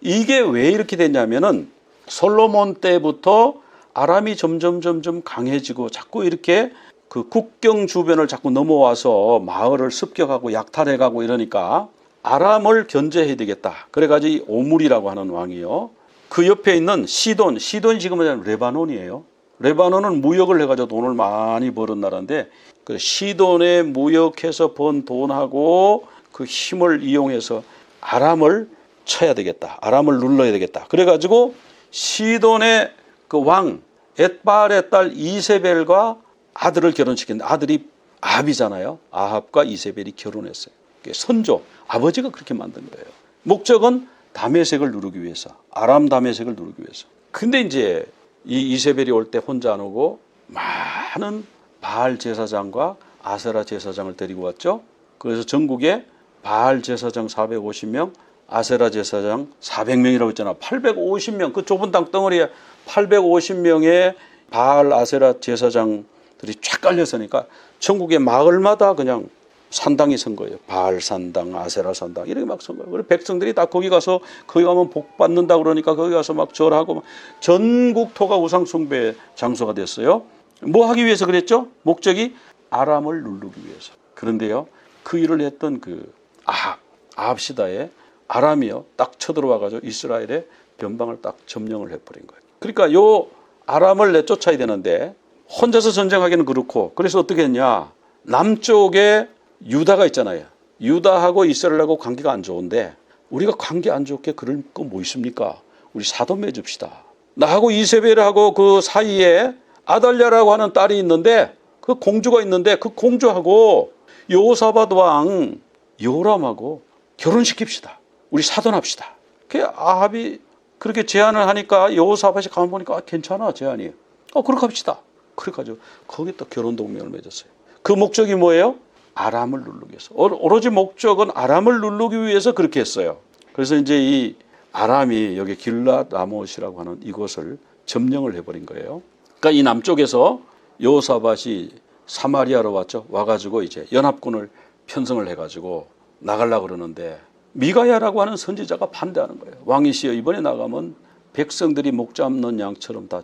이게 왜 이렇게 됐냐면은 솔로몬 때부터 아람이 점점 강해지고 자꾸 이렇게 그 국경 주변을 자꾸 넘어와서 마을을 습격하고 약탈해가고 이러니까 아람을 견제해야 되겠다. 그래가지고 이 오물이라고 하는 왕이요. 그 옆에 있는 시돈이 지금은 레바논이에요. 레바논은 무역을 해가지고 돈을 많이 버는 나라인데 그 시돈에 무역해서 번 돈하고 그 힘을 이용해서 아람을 쳐야 되겠다. 아람을 눌러야 되겠다. 그래가지고 시돈의 그 왕 엣바알의 딸 이세벨과 아들을 결혼시켰는데 아들이 아합이잖아요. 아합과 이세벨이 결혼했어요. 선조, 아버지가 그렇게 만든 거예요. 목적은 다메섹을 누르기 위해서, 아람 다메섹을 누르기 위해서. 근데 이제 이 이세벨이 올 때 혼자 안 오고 많은 바알 제사장과 아세라 제사장을 데리고 왔죠. 그래서 전국에 바알 제사장 450명, 아세라 제사장 400명이라고 했잖아. 850명, 그 좁은 땅덩어리에 850명의 바알 아세라 제사장들이 쫙 깔려서니까 전국의 마을마다 그냥 산당이 선 거예요. 바알 산당, 아세라 산당 이렇게 막 선 거예요. 그리고 백성들이 다 거기 가서 거기 가면 복 받는다 그러니까 거기 가서 막 절하고 전국토가 우상 숭배 장소가 됐어요. 뭐 하기 위해서 그랬죠? 목적이 아람을 누르기 위해서. 그런데요, 그 일을 했던 그 아합 시대에 아람이요 딱 쳐들어와 가지고 이스라엘의 변방을 딱 점령을 해버린 거예요. 그러니까 요 아람을 내쫓아야 되는데 혼자서 전쟁하기는 그렇고 그래서 어떻게 했냐? 남쪽에 유다가 있잖아요. 유다하고 이스라엘하고 관계가 안 좋은데 우리가 관계 안 좋게 그럴 거 뭐 있습니까? 우리 사도 맺읍시다. 나하고 이세벨하고 그 사이에 아달랴라고 하는 딸이 있는데 그 공주가 있는데 그 공주하고 여호사밧 왕 요람하고 결혼시킵시다. 우리 사돈합시다. 그 아합이 그렇게 제안을 하니까 여호사밧이 가만 보니까 괜찮아 제안이. 그렇게 합시다. 그래가지고 거기 또 결혼 동맹을 맺었어요. 그 목적이 뭐예요? 아람을 누르기 위해서. 오로지 목적은 아람을 누르기 위해서 그렇게 했어요. 그래서 이제 이 아람이 여기 길랏 라못이라고 하는 이곳을 점령을 해버린 거예요. 그러니까 이 남쪽에서 여호사밧이 사마리아로 왔죠. 와가지고 이제 연합군을 편성을 해가지고 나가려고 그러는데 미가야라고 하는 선지자가 반대하는 거예요. 왕이시여 이번에 나가면 백성들이 목 잡는 양처럼 다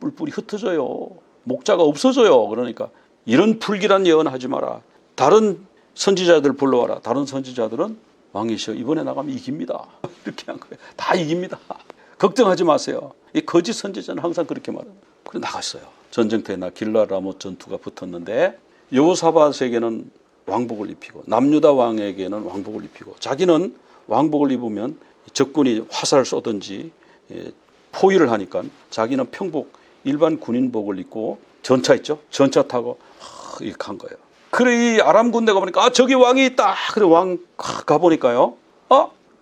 뿔뿔이 흩어져요. 목자가 없어져요. 그러니까 이런 불길한 예언하지 마라. 다른 선지자들 불러와라. 다른 선지자들은 왕이시여 이번에 나가면 이깁니다. 이렇게 한 거예요. 다 이깁니다. 걱정하지 마세요. 이 거짓 선지자는 항상 그렇게 말해요. 그래 나갔어요. 전쟁터에 길랏 라못 전투가 붙었는데 여호사밧에게는 왕복을 입히고 남유다 왕에게는 왕복을 입히고 자기는 왕복을 입으면 적군이 화살을 쏘든지 포위를 하니까 자기는 평복 일반 군인복을 입고 전차 있죠. 전차 타고 이렇게 간 거예요. 그래 이 아람 군대가 보니까 저기 왕이 있다. 그래 왕 가보니까요.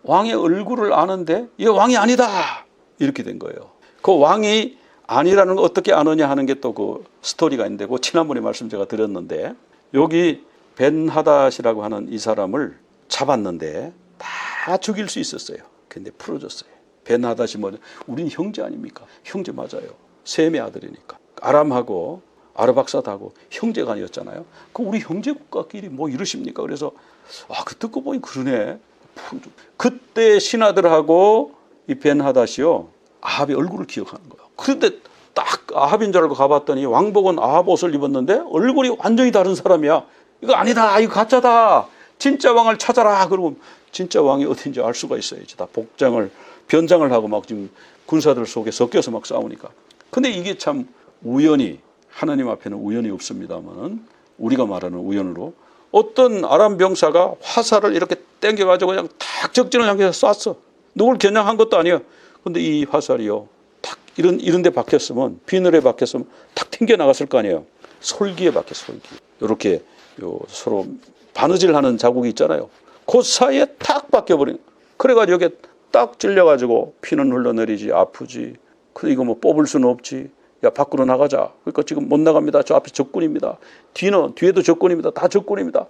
왕의 얼굴을 아는데 이게 왕이 아니다 이렇게 된 거예요. 그 왕이 아니라는 거 어떻게 아느냐 하는 게 또 그 스토리가 있는데 그 지난번에 말씀 제가 드렸는데 여기 벤하닷이라고 하는 이 사람을 잡았는데 다 죽일 수 있었어요. 근데 풀어줬어요. 벤하닷이 뭐냐? 우린 형제 아닙니까? 형제 맞아요. 셈의 아들이니까. 아람하고 아르박사드하고 형제가 아니었잖아요. 그 우리 형제 국가끼리 뭐 이러십니까? 그래서 그 듣고 보니 그러네. 그때 신하들하고 이 벤하닷이요 아합의 얼굴을 기억하는 거예요. 그런데 딱 아합인 줄 알고 가봤더니 왕복은 아합 옷을 입었는데 얼굴이 완전히 다른 사람이야. 이거 아니다. 이거 가짜다. 진짜 왕을 찾아라. 그러고 진짜 왕이 어딘지 알 수가 있어야지. 다 변장을 하고 막 지금 군사들 속에 섞여서 막 싸우니까. 근데 이게 참 우연히 하나님 앞에는 우연이 없습니다만은 우리가 말하는 우연으로 어떤 아람 병사가 화살을 이렇게 당겨가지고 그냥 탁 적진을 향해서 쐈어. 누굴 겨냥한 것도 아니에요. 근데 이 화살이요. 탁 이런 데 박혔으면 비늘에 박혔으면 탁 튕겨 나갔을 거 아니에요. 솔기에 박혔어. 솔기. 이렇게 서로 바느질하는 자국이 있잖아요. 그 사이에 탁 박혀버린. 그래가지고 여기 딱 찔려가지고 피는 흘러내리지 아프지. 근데 이거 뭐 뽑을 수는 없지. 야 밖으로 나가자. 그러니까 지금 못 나갑니다. 저 앞에 적군입니다. 뒤에도 적군입니다. 다 적군입니다.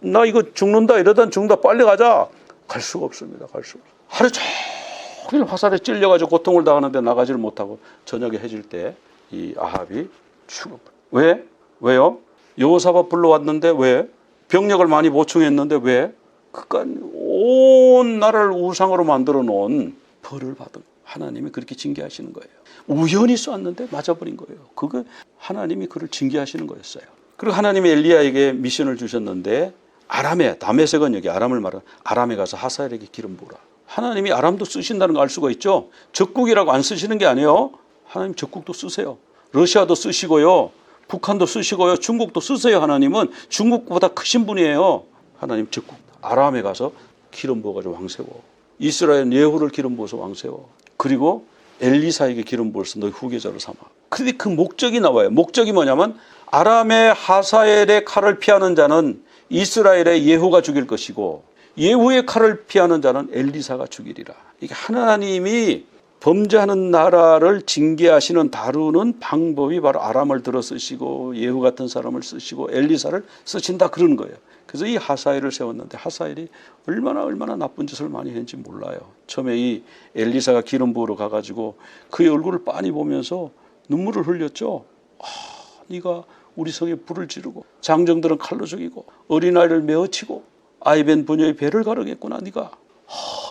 나 이거 죽는다. 이러다 죽는다. 빨리 가자. 갈 수가 없습니다. 갈 수가 없어요. 하루 종일 화살에 찔려가지고 고통을 당하는데 나가지를 못하고 저녁에 해질 때 이 아합이 죽어버려. 왜? 왜요? 여호사밧 불러왔는데 왜? 병력을 많이 보충했는데 왜? 그러니까 온 나라를 우상으로 만들어 놓은 벌을 받은 하나님이 그렇게 징계하시는 거예요. 우연히 쐈는데 맞아버린 거예요. 그거 하나님이 그를 징계하시는 거였어요. 그리고 하나님이 엘리야에게 미션을 주셨는데 아람에 다메섹은 여기 아람을 말하는 아람에 가서 하사엘에게 기름 부으라. 하나님이 아람도 쓰신다는 거 알 수가 있죠. 적국이라고 안 쓰시는 게 아니에요. 하나님 적국도 쓰세요. 러시아도 쓰시고요. 북한도 쓰시고요. 중국도 쓰세요. 하나님은 중국보다 크신 분이에요. 하나님 적국 아람에 가서 기름 부어가지고 왕 세워. 이스라엘 예후를 기름 부어서 왕 세워. 그리고 엘리사에게 기름 부어서 너희 후계자로 삼아. 근데 그 목적이 나와요. 목적이 뭐냐면 아람의 하사엘의 칼을 피하는 자는 이스라엘의 예후가 죽일 것이고 예후의 칼을 피하는 자는 엘리사가 죽이리라. 이게 하나님이 범죄하는 나라를 징계하시는 다루는 방법이 바로 아람을 들어 쓰시고 예후 같은 사람을 쓰시고 엘리사를 쓰신다 그러는 거예요. 그래서 이 하사엘을 세웠는데 하사엘이 얼마나 나쁜 짓을 많이 했는지 몰라요. 처음에 이 엘리사가 기름 부으러 가가지고 그의 얼굴을 빤히 보면서 눈물을 흘렸죠. 네가 우리 성에 불을 지르고 장정들은 칼로 죽이고 어린아이를 메어치고 아이벤 부녀의 배를 가르겠구나. 네가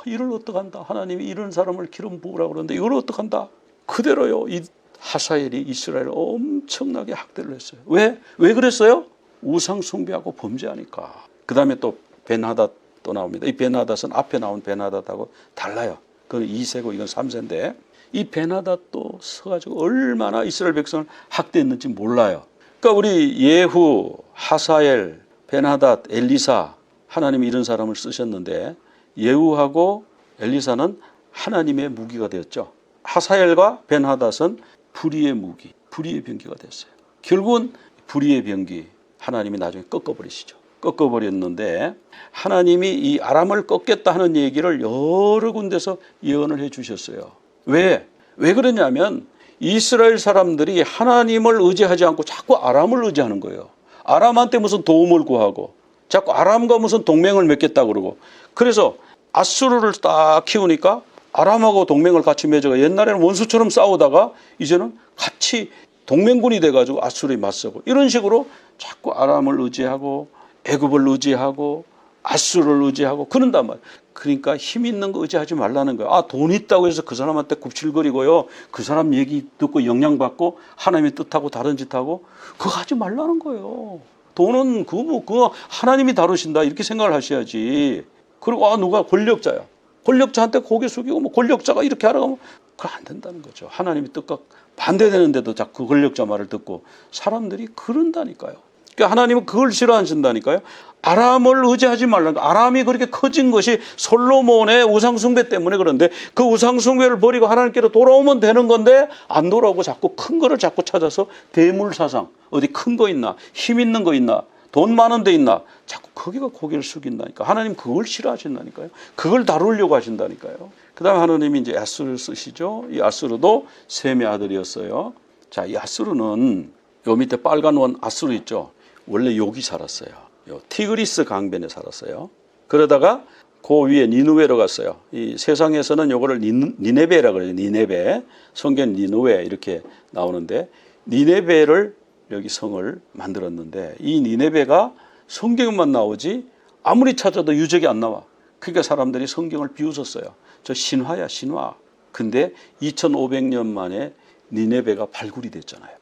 이를 어떡한다. 하나님이 이런 사람을 기름 부으라고 그러는데 이걸 어떡한다. 그대로요. 이 하사엘이 이스라엘을 엄청나게 학대를 했어요. 왜 그랬어요? 우상 숭배하고 범죄하니까. 그 다음에 또 벤하닷 또 나옵니다. 이 벤하닷은 앞에 나온 벤하닷하고 달라요. 그건 2세고 이건 3세인데 이 벤하닷도 서가지고 얼마나 이스라엘 백성을 학대했는지 몰라요. 그러니까 우리 예후, 하사엘, 벤하닷, 엘리사 하나님이 이런 사람을 쓰셨는데 예후하고 엘리사는 하나님의 무기가 되었죠. 하사엘과 벤하닷은 불의의 무기, 불의의 병기가 됐어요. 결국은 불의의 병기 하나님이 나중에 꺾어버리시죠. 꺾어버렸는데 하나님이 이 아람을 꺾겠다 하는 얘기를 여러 군데서 예언을 해 주셨어요. 왜 그러냐면 이스라엘 사람들이 하나님을 의지하지 않고 자꾸 아람을 의지하는 거예요. 아람한테 무슨 도움을 구하고 자꾸 아람과 무슨 동맹을 맺겠다 그러고 그래서 아수르를 딱 키우니까 아람하고 동맹을 같이 맺어가 옛날에는 원수처럼 싸우다가 이제는 같이 동맹군이 돼가지고 아수르에 맞서고 이런 식으로 자꾸 아람을 의지하고 애굽을 의지하고 아수르를 의지하고 그런단 말이에요. 그러니까 힘 있는 거 의지하지 말라는 거예요. 돈 있다고 해서 그 사람한테 굽실거리고요. 그 사람 얘기 듣고 영향받고 하나님의 뜻하고 다른 짓하고 그거 하지 말라는 거예요. 돈은 그거 하나님이 다루신다 이렇게 생각을 하셔야지. 그리고 누가 권력자야. 권력자한테 고개 숙이고 뭐 권력자가 이렇게 하라고 하면 그건 안 된다는 거죠. 하나님의 뜻과 반대되는데도 자꾸 권력자 말을 듣고 사람들이 그런다니까요. 그러니까 하나님은 그걸 싫어하신다니까요. 아람을 의지하지 말라는 거. 아람이 그렇게 커진 것이 솔로몬의 우상숭배 때문에 그런데 그 우상숭배를 버리고 하나님께로 돌아오면 되는 건데 안 돌아오고 자꾸 큰 거를 자꾸 찾아서 대물사상 어디 큰 거 있나 힘 있는 거 있나 돈 많은 데 있나? 자꾸 거기가 고개를 숙인다니까. 하나님 그걸 싫어하신다니까요. 그걸 다루려고 하신다니까요. 그 다음에 하나님이 이제 아수르를 쓰시죠. 이 아수르도 셈의 아들이었어요. 자, 이 아수르는 요 밑에 빨간 원 아수르 있죠. 원래 여기 살았어요. 요 티그리스 강변에 살았어요. 그러다가 그 위에 니누웨로 갔어요. 이 세상에서는 요거를 니네베라 그래요. 니네베. 성경 니누웨 이렇게 나오는데 니네베를 여기 성을 만들었는데 이 니네베가 성경만 나오지 아무리 찾아도 유적이 안 나와. 그러니까 사람들이 성경을 비웃었어요. 저 신화야 신화. 근데 2500년 만에 니네베가 발굴이 됐잖아요.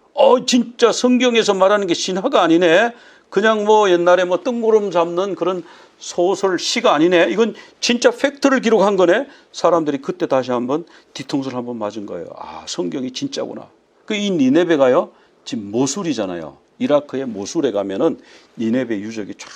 진짜 성경에서 말하는 게 신화가 아니네. 그냥 뭐 옛날에 뭐 뜬구름 잡는 그런 소설 시가 아니네. 이건 진짜 팩트를 기록한 거네. 사람들이 그때 다시 한번 뒤통수를 한번 맞은 거예요. 성경이 진짜구나. 이 니네베가요 지금 모술이잖아요. 이라크의 모술에 가면은 니네베 유적이 쫙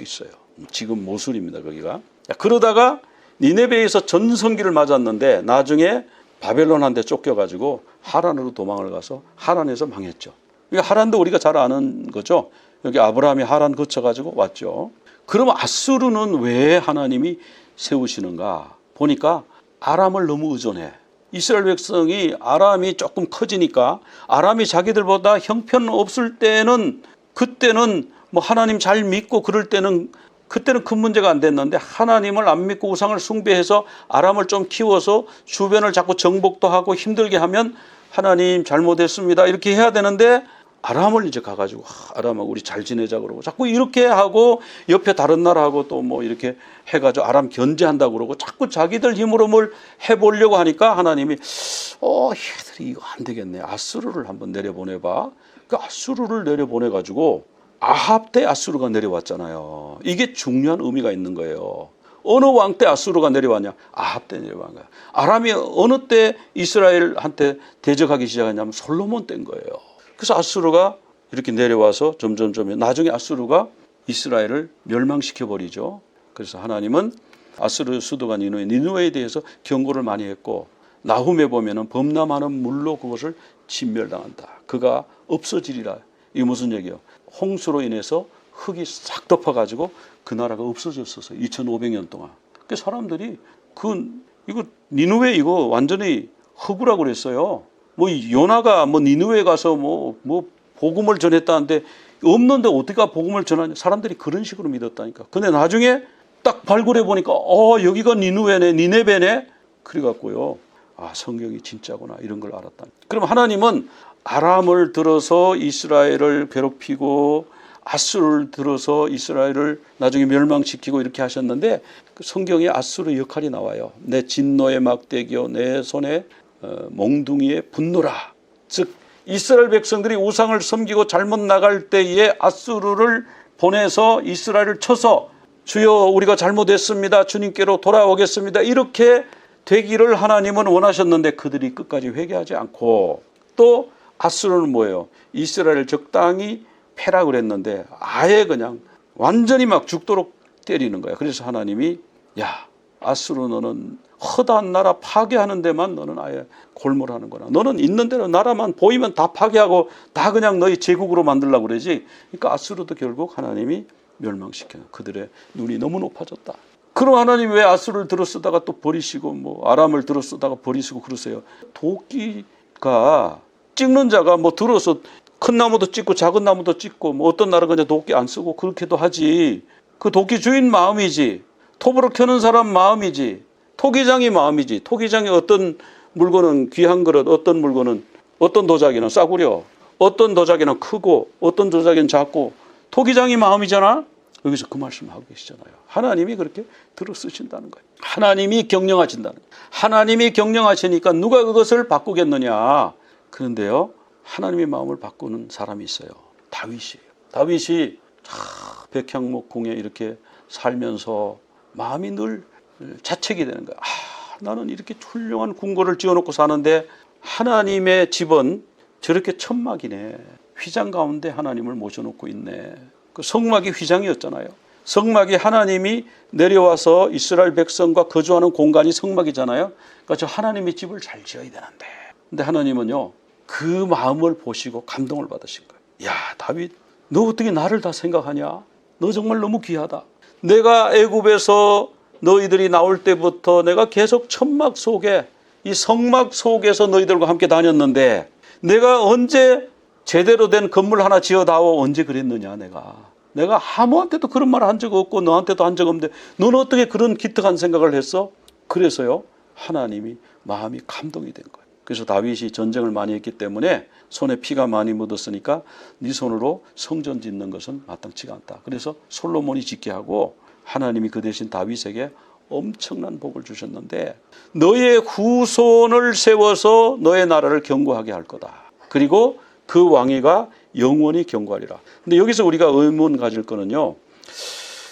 있어요. 지금 모술입니다 거기가. 그러다가 니네베에서 전성기를 맞았는데 나중에 바벨론한테 쫓겨가지고 하란으로 도망을 가서 하란에서 망했죠. 하란도 우리가 잘 아는 거죠. 여기 아브라함이 하란 거쳐가지고 왔죠. 그럼 아수르는 왜 하나님이 세우시는가? 보니까 아람을 너무 의존해. 이스라엘 백성이 아람이 조금 커지니까 아람이 자기들보다 형편 없을 때는 그때는 뭐 하나님 잘 믿고 그럴 때는 그때는 큰 문제가 안 됐는데 하나님을 안 믿고 우상을 숭배해서 아람을 좀 키워서 주변을 자꾸 정복도 하고 힘들게 하면 하나님 잘못했습니다 이렇게 해야 되는데 아람을 이제 가가지고 아람하고 우리 잘 지내자 그러고 자꾸 이렇게 하고 옆에 다른 나라하고 또 뭐 이렇게 해가지고 아람 견제한다고 그러고 자꾸 자기들 힘으로 뭘 해보려고 하니까 하나님이 얘들이 이거 안 되겠네. 아수르를 한번 내려보내봐. 그 아수르를 내려보내가지고 아합 때 아수르가 내려왔잖아요. 이게 중요한 의미가 있는 거예요. 어느 왕 때 아수르가 내려왔냐? 아합 때 내려온 거야. 아람이 어느 때 이스라엘한테 대적하기 시작했냐면 솔로몬 때인 거예요. 그래서 아수르가 이렇게 내려와서 점점 나중에 아수르가 이스라엘을 멸망시켜버리죠. 그래서 하나님은 아수르 수도가 니누웨에 대해서 경고를 많이 했고 나훔에 보면은 범람하는 물로 그것을 진멸당한다. 그가 없어지리라. 이게 무슨 얘기예요? 홍수로 인해서 흙이 싹 덮어가지고 그 나라가 없어졌었어요. 2500년 동안. 그 사람들이 이거 니누웨 이거 완전히 흙으라고 그랬어요. 뭐 요나가 뭐 니누웨 가서 뭐 복음을 전했다는데 없는데 어떻게 복음을 전하냐. 사람들이 그런 식으로 믿었다니까. 근데 나중에 딱 발굴해 보니까 여기가 니누웨네 니네베네. 그래갖고요. 성경이 진짜구나 이런 걸 알았다. 그럼 하나님은 아람을 들어서 이스라엘을 괴롭히고 아수르를 들어서 이스라엘을 나중에 멸망시키고 이렇게 하셨는데 그 성경에 아수르의 역할이 나와요. 내 진노의 막대기요 내 손에 몽둥이의 분노라. 즉 이스라엘 백성들이 우상을 섬기고 잘못 나갈 때에 아수르를 보내서 이스라엘을 쳐서 주여 우리가 잘못했습니다. 주님께로 돌아오겠습니다. 이렇게 되기를 하나님은 원하셨는데 그들이 끝까지 회개하지 않고 또 아수르는 뭐예요? 이스라엘을 적당히 패라 그랬는데 아예 그냥 완전히 막 죽도록 때리는 거야. 그래서 하나님이 아수르 너는 허다한 나라 파괴하는 데만 너는 아예 골몰하는구나. 너는 있는 대로 나라만 보이면 다 파괴하고 다 그냥 너희 제국으로 만들려고 그러지. 그러니까 아수르도 결국 하나님이 멸망시켜요. 그들의 눈이 너무 높아졌다. 그럼 하나님 왜 아수르를 들어쓰다가 또 버리시고 뭐 아람을 들어쓰다가 버리시고 그러세요? 도끼가 찍는 자가 뭐 들어서 큰 나무도 찍고 작은 나무도 찍고 뭐 어떤 나라가 그냥 도끼 안 쓰고 그렇게도 하지. 그 도끼 주인 마음이지. 톱으로 켜는 사람 마음이지. 토기장이 마음이지. 토기장이 어떤 물건은 귀한 그릇, 어떤 물건은 어떤 도자기는 싸구려, 어떤 도자기는 크고 어떤 도자기는 작고 토기장이 마음이잖아. 여기서 그 말씀하고 계시잖아요. 하나님이 그렇게 들어 쓰신다는 거예요. 하나님이 경영하신다는 거예요. 하나님이 경영하시니까 누가 그것을 바꾸겠느냐. 그런데요. 하나님의 마음을 바꾸는 사람이 있어요. 다윗이에요. 다윗이 백향목 궁에 이렇게 살면서 마음이 늘 자책이 되는 거야. 나는 이렇게 훌륭한 궁궐을 지어놓고 사는데 하나님의 집은 저렇게 천막이네. 휘장 가운데 하나님을 모셔놓고 있네. 그 성막이 휘장이었잖아요. 성막이 하나님이 내려와서 이스라엘 백성과 거주하는 공간이 성막이잖아요. 그러니까 저 하나님의 집을 잘 지어야 되는데. 근데 하나님은요. 그 마음을 보시고 감동을 받으신 거예요. 다윗 너 어떻게 나를 다 생각하냐? 너 정말 너무 귀하다. 내가 애굽에서 너희들이 나올 때부터 내가 계속 천막 속에, 이 성막 속에서 너희들과 함께 다녔는데 내가 언제 제대로 된 건물 하나 지어다오 언제 그랬느냐. 내가 아무한테도 그런 말 한 적 없고 너한테도 한 적 없는데 너는 어떻게 그런 기특한 생각을 했어? 그래서요, 하나님이 마음이 감동이 된 거예요. 그래서 다윗이 전쟁을 많이 했기 때문에 손에 피가 많이 묻었으니까 네 손으로 성전 짓는 것은 마땅치가 않다. 그래서 솔로몬이 짓게 하고 하나님이 그 대신 다윗에게 엄청난 복을 주셨는데 너의 후손을 세워서 너의 나라를 견고하게 할 거다. 그리고 그 왕위가 영원히 견고하리라. 근데 여기서 우리가 의문 가질 거는요,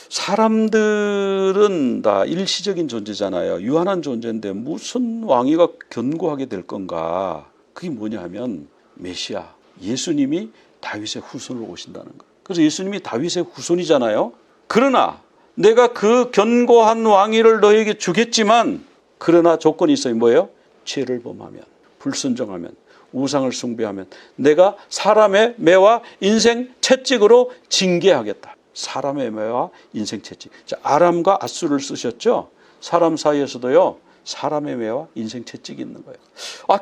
사람들은 다 일시적인 존재잖아요. 유한한 존재인데 무슨 왕위가 견고하게 될 건가? 그게 뭐냐 하면 메시아, 예수님이 다윗의 후손으로 오신다는 거예요. 그래서 예수님이 다윗의 후손이잖아요. 그러나 내가 그 견고한 왕위를 너에게 주겠지만 그러나 조건이 있어요. 뭐예요? 죄를 범하면, 불순종하면, 우상을 숭배하면 내가 사람의 매와 인생 채찍으로 징계하겠다. 사람의 매와 인생 채찍. 자, 아람과 아수를 쓰셨죠. 사람 사이에서도요, 사람의 매와 인생 채찍이 있는 거예요.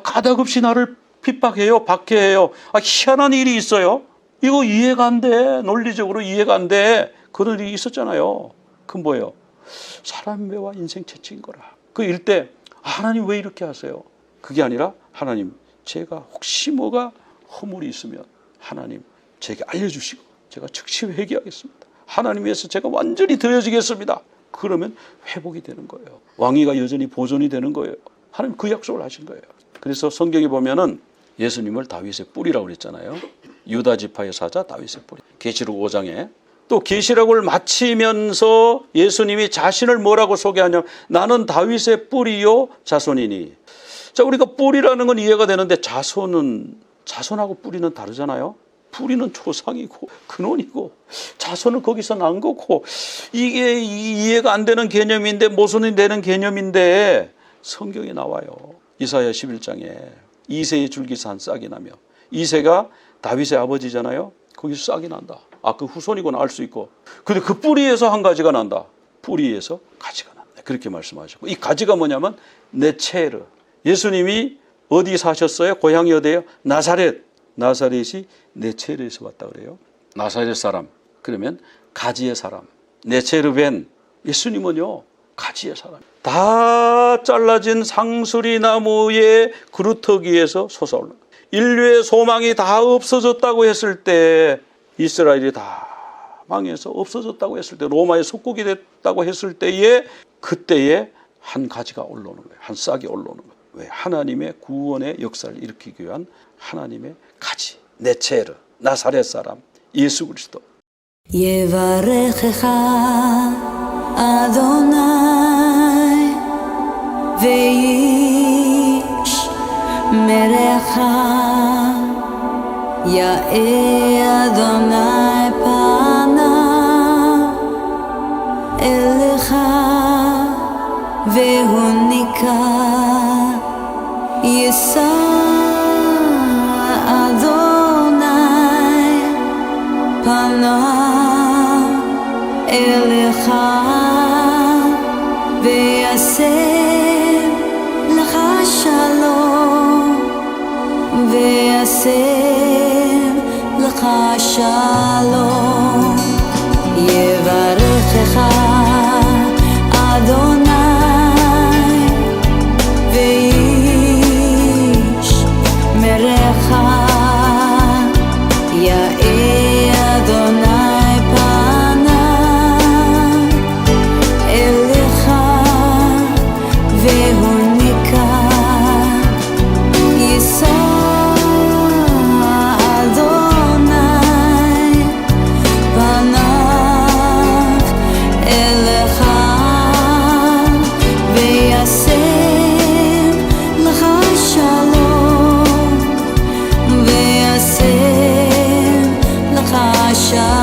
가닥없이 나를 핍박해요, 박해해요. 희한한 일이 있어요. 이거 이해가 안 돼. 논리적으로 이해가 안 돼. 그런 일이 있었잖아요. 그건 뭐예요? 사람의 매와 인생 채찍인 거라. 그 일 때 하나님 왜 이렇게 하세요? 그게 아니라 하나님, 제가 혹시 뭐가 허물이 있으면 하나님 제게 알려주시고 제가 즉시 회개하겠습니다. 하나님 위해서 제가 완전히 드려지겠습니다. 그러면 회복이 되는 거예요. 왕위가 여전히 보존이 되는 거예요. 하나님 그 약속을 하신 거예요. 그래서 성경에 보면은 예수님을 다윗의 뿌리라고 그랬잖아요. 유다 지파의 사자 다윗의 뿌리. 계시록 5장에 또 계시록을 마치면서 예수님이 자신을 뭐라고 소개하냐면 나는 다윗의 뿌리요 자손이니. 자, 우리가 뿌리라는 건 이해가 되는데 자손하고 뿌리는 다르잖아요. 뿌리는 조상이고 근원이고 자손은 거기서 난 거고 이게 이해가 안 되는 개념인데 모순이 되는 개념인데 성경에 나와요. 이사야 11장에 이새의 줄기에서 한 싹이 나며 이새가 다윗의 아버지잖아요. 거기서 싹이 난다. 그 후손이구나 알 수 있고. 근데 그 뿌리에서 한 가지가 난다. 뿌리에서 가지가 난다. 그렇게 말씀하셨고 이 가지가 뭐냐면 네체르. 예수님이 어디 사셨어요? 고향이 어디예요? 나사렛. 나사렛이 네체르에서 왔다 그래요. 나사렛 사람. 그러면 가지의 사람. 네체르벤. 예수님은요 가지의 사람. 다 잘라진 상수리 나무의 그루터기에서 솟아올라. 인류의 소망이 다 없어졌다고 했을 때 이스라엘이 다 망해서 없어졌다고 했을 때 로마의 속국이 됐다고 했을 때에 그때에 한 가지가 올라오는 거예요. 한 싹이 올라오는 거예요. 왜? 하나님의 구원의 역사를 일으키기 위한 하나님의 가지, 네체르, 나사렛 사람, 예수 그리스도. 예바레checha 아도나이 ve'ish merecha yae Adonai panav elecha vehu nikar Yisa Adonai panav elecha ve'aseh lecha shalom ve'aseh lecha shalom yevarechecha Adonai ve'ish merecha yae Adonai panav elecha vehu nikar Yisa Adonai panav elecha ve'aseh lecha shalom ve'aseh lecha shalom